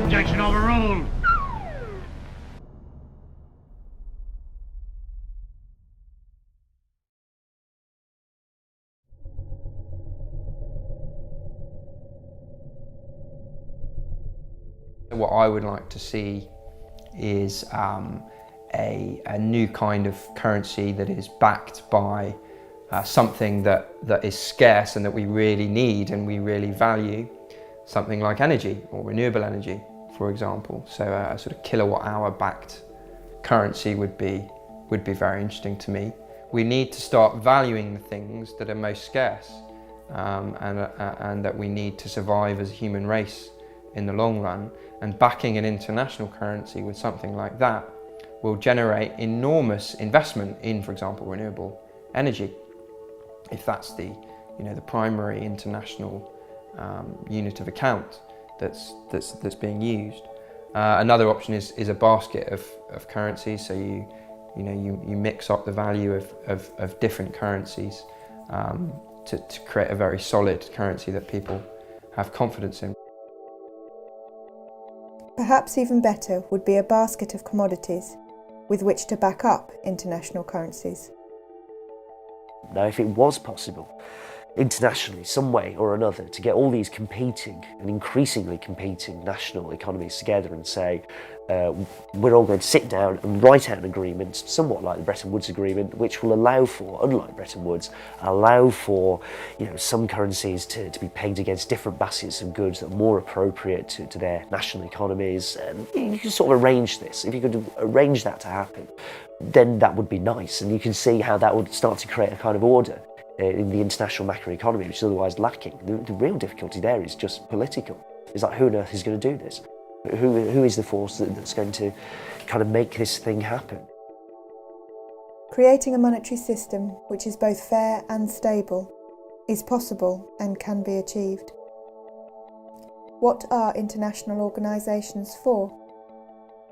Objection overruled! What I would like to see is a new kind of currency that is backed by something that is scarce and that we really need and we really value, something like energy or renewable energy, for example. So a sort of kilowatt-hour backed currency would be very interesting to me. We need to start valuing the things that are most scarce and that we need to survive as a human race in the long run, and backing an international currency with something like that will generate enormous investment in, for example, renewable energy, if that's the primary international unit of account that's being used. Another option is a basket of currencies, so you mix up the value of different currencies to create a very solid currency that people have confidence in. Perhaps even better would be a basket of commodities with which to back up international currencies. Now, if it was possible, internationally, some way or another, to get all these competing and increasingly competing national economies together and say, we're all going to sit down and write out an agreement, somewhat like the Bretton Woods Agreement, which will allow for, unlike Bretton Woods, allow for some currencies to be pegged against different baskets of goods that are more appropriate to their national economies. And you can sort of arrange this. If you could arrange that to happen, then that would be nice, and you can see how that would start to create a kind of order in the international macroeconomy, which is otherwise lacking. The real difficulty there is just political. It's like, who on earth is going to do this? Who is the force that's going to kind of make this thing happen? Creating a monetary system which is both fair and stable is possible and can be achieved. What are international organisations for,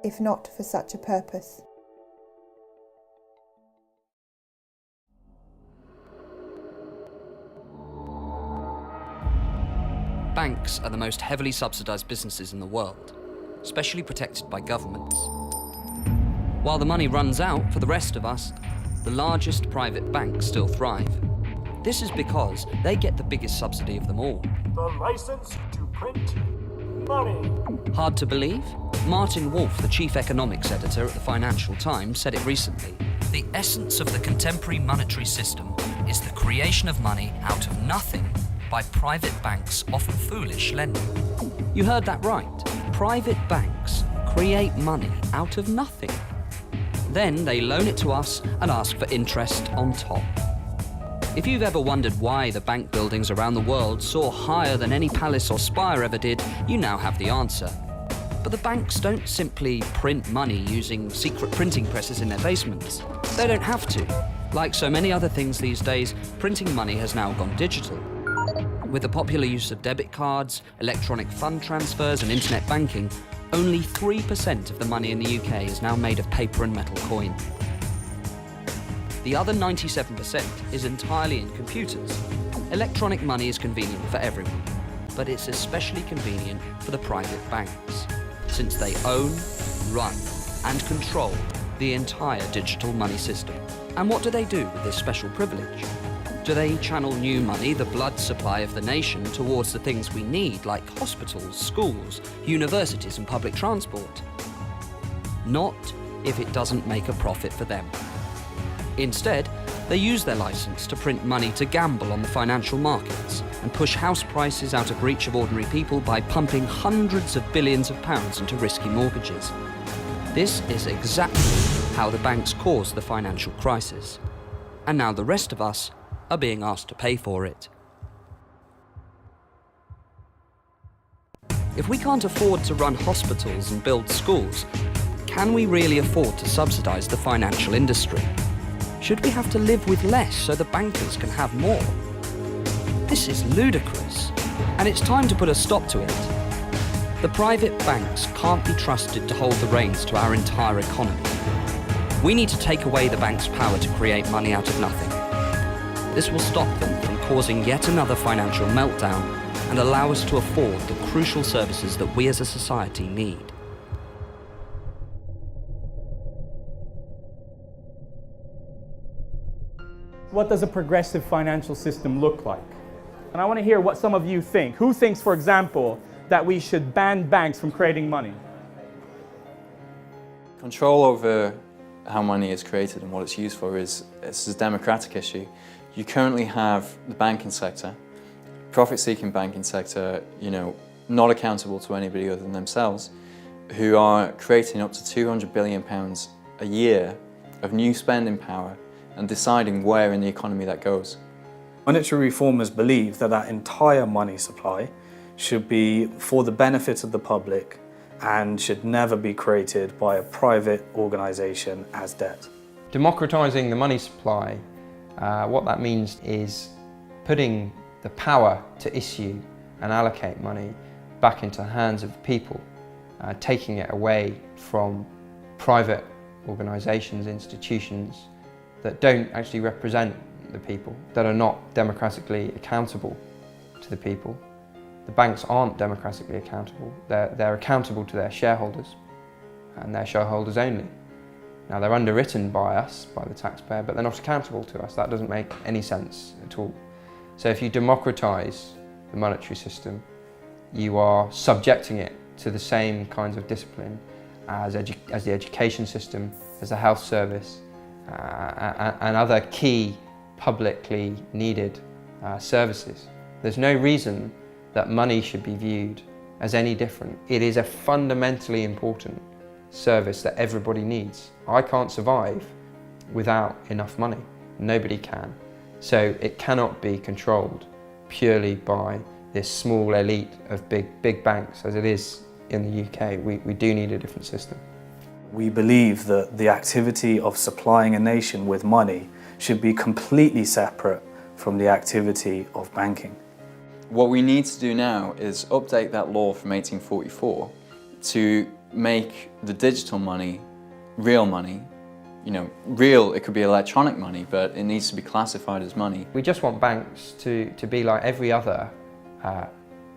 if not for such a purpose? Banks are the most heavily subsidised businesses in the world, specially protected by governments. While the money runs out for the rest of us, the largest private banks still thrive. This is because they get the biggest subsidy of them all. The license to print money. Hard to believe? Martin Wolf, the chief economics editor at the Financial Times, said it recently. The essence of the contemporary monetary system is the creation of money out of nothing by private banks, often foolish lending. You heard that right. Private banks create money out of nothing. Then they loan it to us and ask for interest on top. If you've ever wondered why the bank buildings around the world soar higher than any palace or spire ever did, you now have the answer. But the banks don't simply print money using secret printing presses in their basements. They don't have to. Like so many other things these days, printing money has now gone digital. With the popular use of debit cards, electronic fund transfers and internet banking, only 3% of the money in the UK is now made of paper and metal coin. The other 97% is entirely in computers. Electronic money is convenient for everyone, but it's especially convenient for the private banks, since they own, run, and control the entire digital money system. And what do they do with this special privilege? Do they channel new money, the blood supply of the nation, towards the things we need, like hospitals, schools, universities, and public transport? Not if it doesn't make a profit for them. Instead, they use their license to print money to gamble on the financial markets and push house prices out of reach of ordinary people by pumping hundreds of billions of pounds into risky mortgages. This is exactly how the banks caused the financial crisis. And now the rest of us are being asked to pay for it. If we can't afford to run hospitals and build schools, can we really afford to subsidise the financial industry? Should we have to live with less so the bankers can have more? This is ludicrous, and it's time to put a stop to it. The private banks can't be trusted to hold the reins to our entire economy. We need to take away the bank's power to create money out of nothing. This will stop them from causing yet another financial meltdown and allow us to afford the crucial services that we as a society need. What does a progressive financial system look like? And I want to hear what some of you think. Who thinks, for example, that we should ban banks from creating money? Control over how money is created and what it's used for is a democratic issue. You currently have the banking sector, profit-seeking banking sector, not accountable to anybody other than themselves, who are creating up to £200 billion a year of new spending power and deciding where in the economy that goes. Monetary reformers believe that that entire money supply should be for the benefit of the public and should never be created by a private organisation as debt. Democratising the money supply, what that means is putting the power to issue and allocate money back into the hands of people, taking it away from private organisations, institutions that don't actually represent the people, that are not democratically accountable to the people. The banks aren't democratically accountable. They're accountable to their shareholders and their shareholders only. Now they're underwritten by us, by the taxpayer, but they're not accountable to us. That doesn't make any sense at all. So if you democratise the monetary system, you are subjecting it to the same kinds of discipline as the education system, as the health service, and other key publicly needed services. There's no reason that money should be viewed as any different. It is a fundamentally important service that everybody needs. I can't survive without enough money. Nobody can. So it cannot be controlled purely by this small elite of big banks as it is in the UK. We do need a different system. We believe that the activity of supplying a nation with money should be completely separate from the activity of banking. What we need to do now is update that law from 1844 to make the digital money real money. Real, it could be electronic money, but it needs to be classified as money. We just want banks to be like every other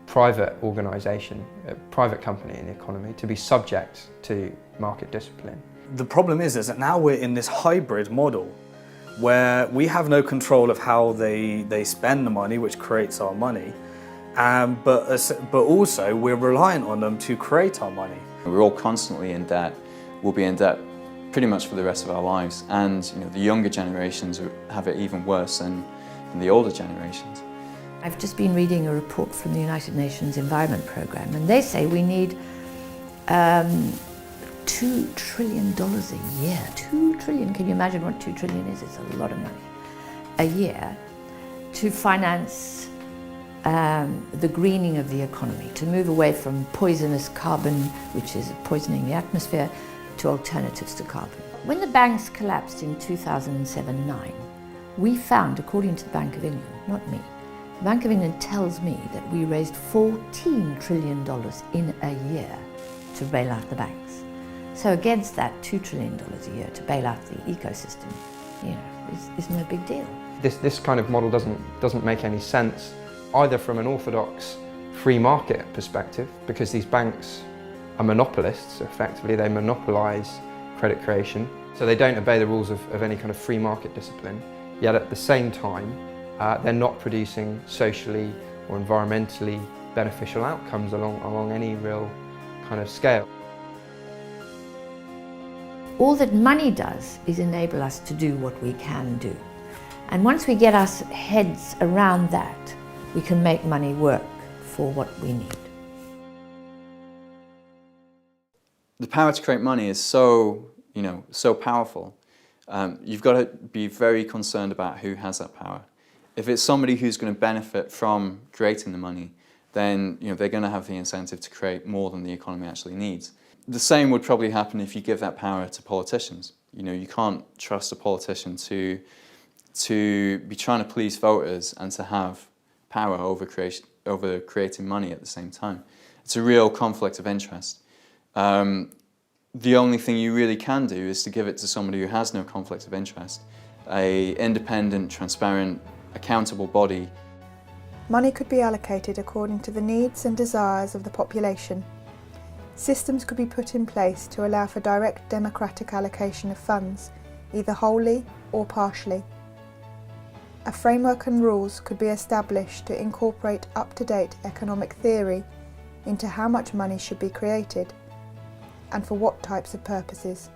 private organisation, private company in the economy, to be subject to market discipline. The problem is that now we're in this hybrid model where we have no control of how they spend the money, which creates our money, but also we're reliant on them to create our money. We're all constantly in debt. We'll be in debt pretty much for the rest of our lives, and the younger generations have it even worse than the older generations. I've just been reading a report from the United Nations Environment Programme, and they say we need $2 trillion a year. 2 trillion, can you imagine what 2 trillion is? It's a lot of money. A year to finance the greening of the economy, to move away from poisonous carbon, which is poisoning the atmosphere, to alternatives to carbon. When the banks collapsed in 2007-9, we found, according to the Bank of England, not me, the Bank of England tells me that we raised $14 trillion in a year to bail out the banks. So against that $2 trillion a year to bail out the ecosystem, is no big deal. This kind of model doesn't make any sense, either from an orthodox free market perspective, because these banks are monopolists. Effectively, they monopolise credit creation, so they don't obey the rules of any kind of free market discipline. Yet at the same time, they're not producing socially or environmentally beneficial outcomes along any real kind of scale. All that money does is enable us to do what we can do. And once we get our heads around that, we can make money work for what we need. The power to create money is so powerful. You've got to be very concerned about who has that power. If it's somebody who's going to benefit from creating the money, then they're going to have the incentive to create more than the economy actually needs. The same would probably happen if you give that power to politicians. You can't trust a politician to be trying to please voters and to have power over creating money at the same time. It's a real conflict of interest. The only thing you really can do is to give it to somebody who has no conflict of interest, an independent, transparent, accountable body. Money could be allocated according to the needs and desires of the population. Systems could be put in place to allow for direct democratic allocation of funds, either wholly or partially. A framework and rules could be established to incorporate up-to-date economic theory into how much money should be created and for what types of purposes.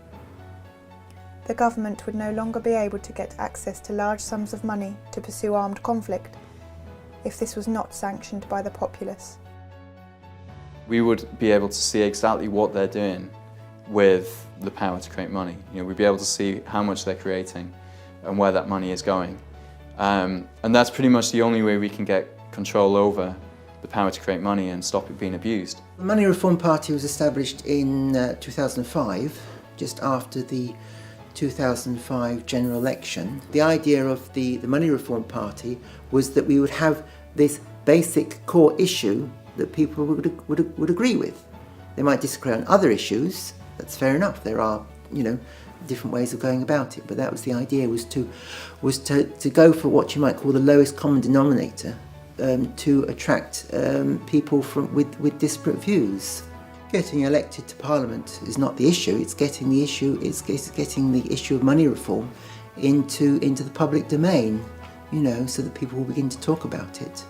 The government would no longer be able to get access to large sums of money to pursue armed conflict if this was not sanctioned by the populace. We would be able to see exactly what they're doing with the power to create money. We'd be able to see how much they're creating and where that money is going. And that's pretty much the only way we can get control over the power to create money and stop it being abused. The Money Reform Party was established in 2005, just after the 2005 general election. The idea of the Money Reform Party was that we would have this basic core issue that people would agree with. They might disagree on other issues, that's fair enough. There are, different ways of going about it, but that was the idea, was to go for what you might call the lowest common denominator, to attract people with disparate views. Getting elected to Parliament is not the issue. It's getting the issue of money reform into the public domain, so that people will begin to talk about it.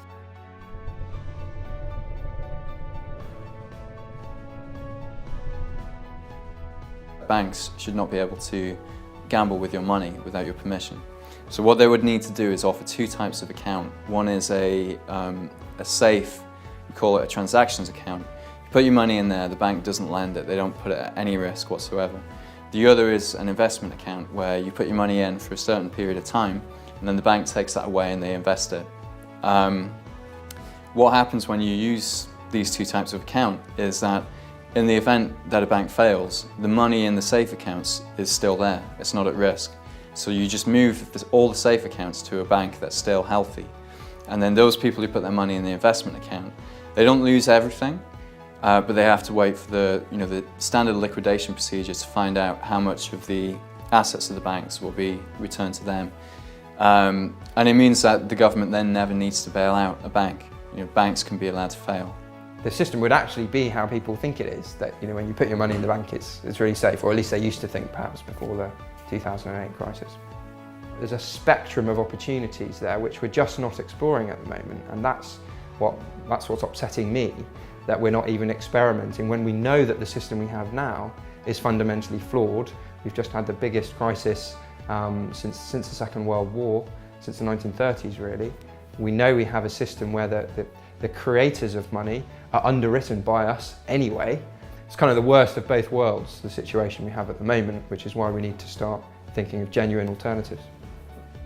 Banks should not be able to gamble with your money without your permission. So what they would need to do is offer two types of account. One is a safe, we call it a transactions account. You put your money in there, the bank doesn't lend it, they don't put it at any risk whatsoever. The other is an investment account where you put your money in for a certain period of time and then the bank takes that away and they invest it. What happens when you use these two types of account is that in the event that a bank fails, the money in the safe accounts is still there, it's not at risk. So you just move all the safe accounts to a bank that's still healthy. And then those people who put their money in the investment account, they don't lose everything, but they have to wait for the standard liquidation procedure to find out how much of the assets of the banks will be returned to them. And it means that the government then never needs to bail out a bank. Banks can be allowed to fail. The system would actually be how people think it is, that when you put your money in the bank it's really safe, or at least they used to think perhaps before the 2008 crisis. There's a spectrum of opportunities there which we're just not exploring at the moment, and that's That's what's upsetting me, that we're not even experimenting when we know that the system we have now is fundamentally flawed. We've just had the biggest crisis since the Second World War, since the 1930s really. We know we have a system where the creators of money are underwritten by us anyway. It's kind of the worst of both worlds, the situation we have at the moment, which is why we need to start thinking of genuine alternatives.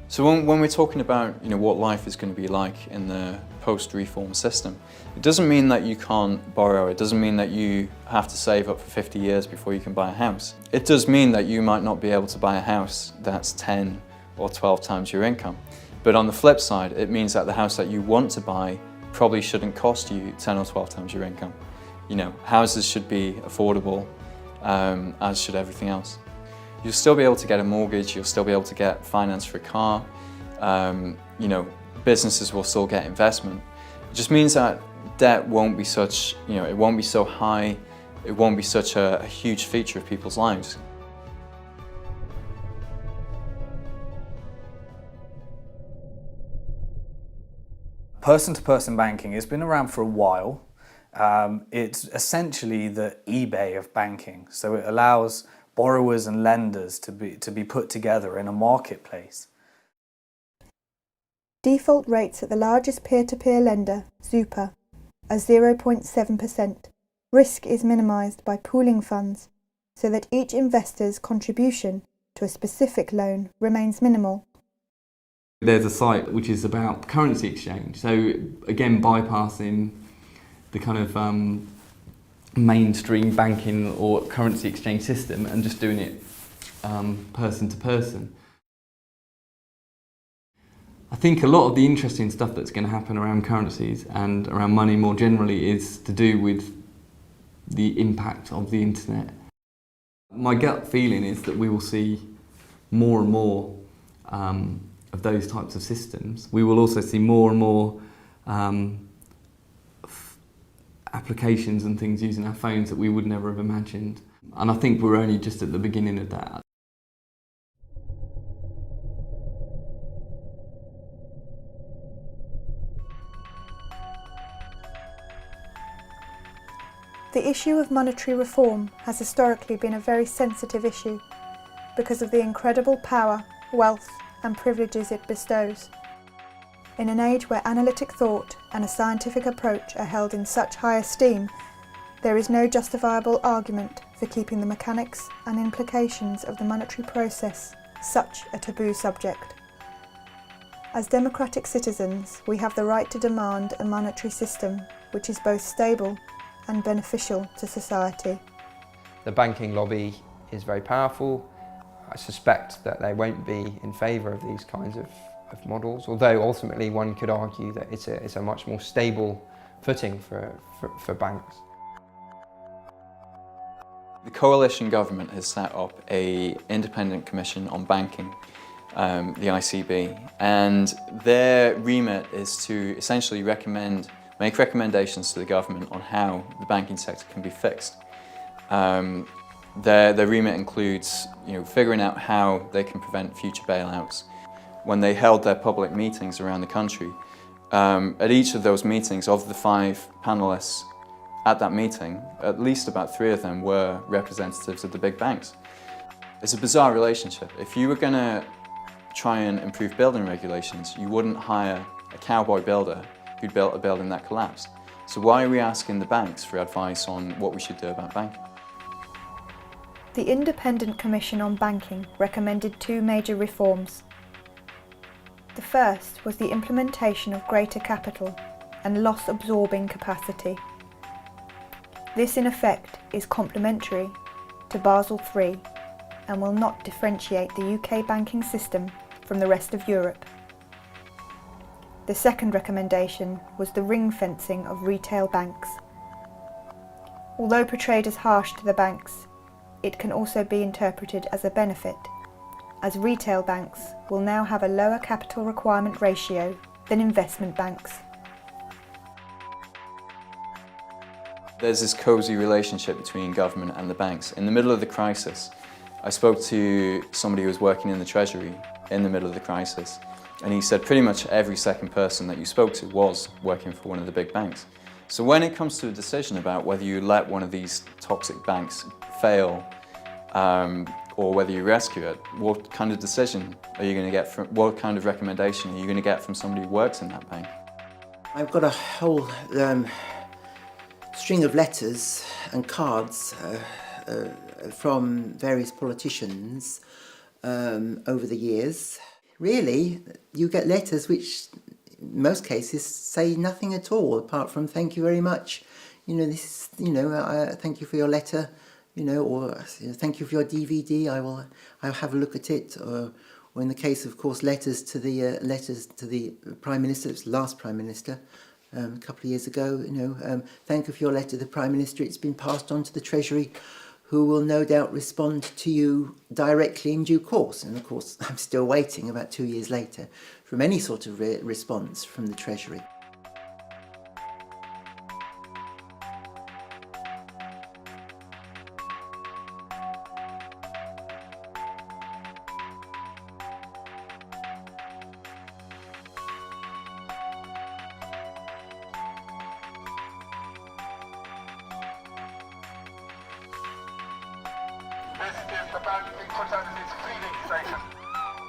So when we're talking about what life is going to be like in the post-reform system, it doesn't mean that you can't borrow, it doesn't mean that you have to save up for 50 years before you can buy a house. It does mean that you might not be able to buy a house that's 10 or 12 times your income. But on the flip side, it means that the house that you want to buy probably shouldn't cost you 10 or 12 times your income. Houses should be affordable, as should everything else. You'll still be able to get a mortgage, you'll still be able to get finance for a car, businesses will still get investment. It just means that debt won't be such, it won't be so high, it won't be such a huge feature of people's lives. Person-to-person banking has been around for a while. It's essentially the eBay of banking, so it allows borrowers and lenders to be put together in a marketplace. Default rates at the largest peer-to-peer lender, Zupa, are 0.7%. Risk is minimised by pooling funds so that each investor's contribution to a specific loan remains minimal. There's a site which is about currency exchange, so again bypassing the kind of mainstream banking or currency exchange system and just doing it person to person. I think a lot of the interesting stuff that's going to happen around currencies and around money more generally is to do with the impact of the internet. My gut feeling is that we will see more and more of those types of systems. We will also see more and more applications and things using our phones that we would never have imagined. And I think we're only just at the beginning of that. The issue of monetary reform has historically been a very sensitive issue because of the incredible power, wealth and privileges it bestows. In an age where analytic thought and a scientific approach are held in such high esteem, there is no justifiable argument for keeping the mechanics and implications of the monetary process such a taboo subject. As democratic citizens, we have the right to demand a monetary system which is both stable and beneficial to society. The banking lobby is very powerful. I suspect that they won't be in favour of these kinds of models, although ultimately one could argue that it's a much more stable footing for banks. The coalition government has set up an independent commission on banking, the ICB, and their remit is to essentially make recommendations to the government on how the banking sector can be fixed. Their remit includes figuring out how they can prevent future bailouts. When they held their public meetings around the country, at each of those meetings, of the 5 panellists at that meeting, at least about 3 of them were representatives of the big banks. It's a bizarre relationship. If you were going to try and improve building regulations, you wouldn't hire a cowboy builder who'd built a building that collapsed. So why are we asking the banks for advice on what we should do about banking? The Independent Commission on Banking recommended 2 major reforms. The first was the implementation of greater capital and loss-absorbing capacity. This in effect is complementary to Basel III and will not differentiate the UK banking system from the rest of Europe. The second recommendation was the ring-fencing of retail banks. Although portrayed as harsh to the banks, it can also be interpreted as a benefit, as retail banks will now have a lower capital requirement ratio than investment banks. There's this cosy relationship between government and the banks. In the middle of the crisis, I spoke to somebody who was working in the Treasury in the middle of the crisis, And he said pretty much every second person that you spoke to was working for one of the big banks. So when it comes to a decision about whether you let one of these toxic banks fail or whether you rescue it, what kind of decision are you going to get from, what kind of recommendation are you going to get from somebody who works in that bank? I've got a whole string of letters and cards from various politicians over the years. Really, you get letters which, in most cases, say nothing at all apart from "thank you very much." You know, this. You know, thank you for your letter. You know, or thank you for your DVD. I'll have a look at it. Or in the case, of course, letters to the Prime Minister. It was the last Prime Minister a couple of years ago. You know, thank you for your letter to the Prime Minister. It's been passed on to the Treasury, who will no doubt respond to you directly in due course. And of course, I'm still waiting about 2 years later from any sort of response from the Treasury.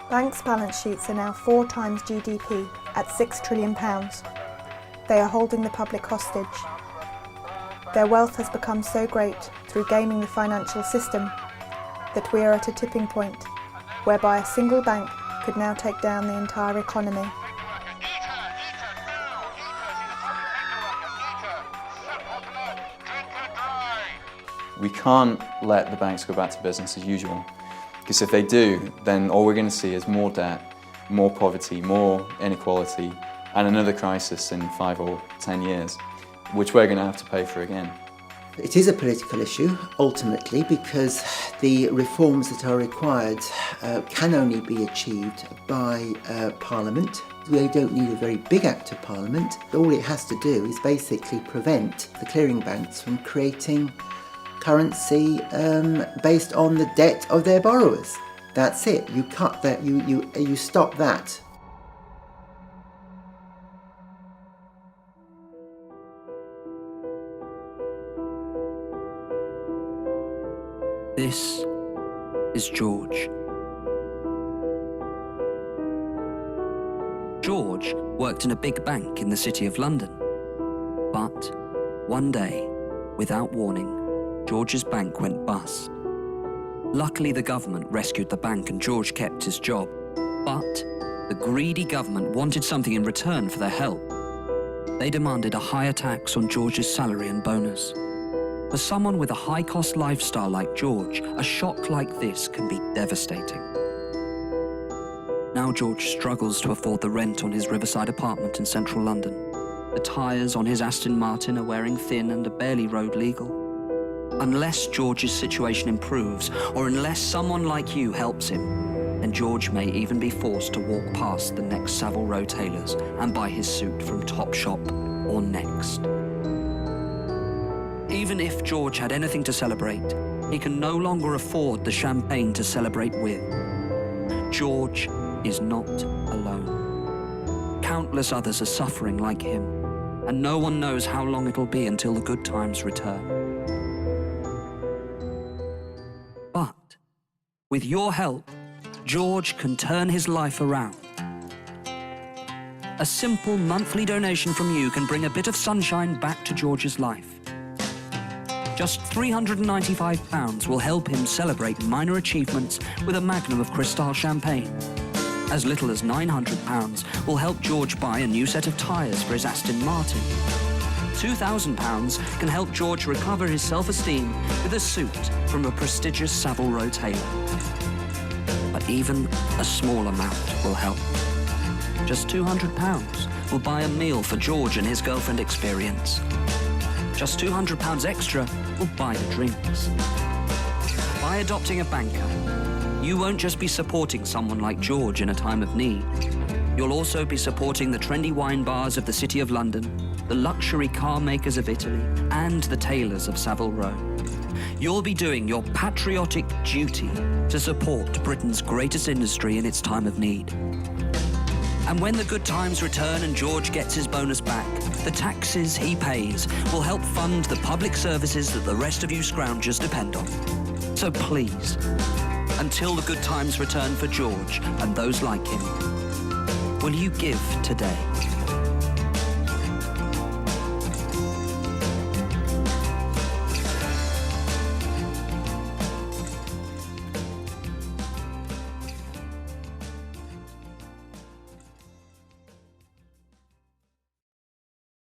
Banks' balance sheets are now 4 times GDP at £6 trillion. They are holding the public hostage. Their wealth has become so great through gaming the financial system that we are at a tipping point whereby a single bank could now take down the entire economy. We can't let the banks go back to business as usual, because if they do, then all we're going to see is more debt, more poverty, more inequality, and another crisis in 5 or 10 years, which we're going to have to pay for again. It is a political issue, ultimately, because the reforms that are required can only be achieved by Parliament. We don't need a very big act of Parliament. All it has to do is basically prevent the clearing banks from creating currency based on the debt of their borrowers. That's it. You cut that. You stop that. This is George. George worked in a big bank in the City of London. But one day, without warning, George's bank went bust. Luckily, the government rescued the bank and George kept his job. But the greedy government wanted something in return for their help. They demanded a higher tax on George's salary and bonus. For someone with a high-cost lifestyle like George, a shock like this can be devastating. Now George struggles to afford the rent on his riverside apartment in central London. The tyres on his Aston Martin are wearing thin and are barely road legal. Unless George's situation improves, or unless someone like you helps him, then George may even be forced to walk past the next Savile Row tailors and buy his suit from Topshop or Next. Even if George had anything to celebrate, he can no longer afford the champagne to celebrate with. George is not alone. Countless others are suffering like him, and no one knows how long it'll be until the good times return. But with your help, George can turn his life around. A simple monthly donation from you can bring a bit of sunshine back to George's life. Just £395 will help him celebrate minor achievements with a magnum of Cristal champagne. As little as £900 will help George buy a new set of tyres for his Aston Martin. £2,000 can help George recover his self-esteem with a suit from a prestigious Savile Row tailor. But even a small amount will help. Just £200 will buy a meal for George and his girlfriend Experience. Just £200 extra will buy the drinks. By adopting a banker, you won't just be supporting someone like George in a time of need. You'll also be supporting the trendy wine bars of the City of London, the luxury car makers of Italy, and the tailors of Savile Row. You'll be doing your patriotic duty to support Britain's greatest industry in its time of need. And when the good times return and George gets his bonus back, the taxes he pays will help fund the public services that the rest of you scroungers depend on. So please, until the good times return for George and those like him, will you give today?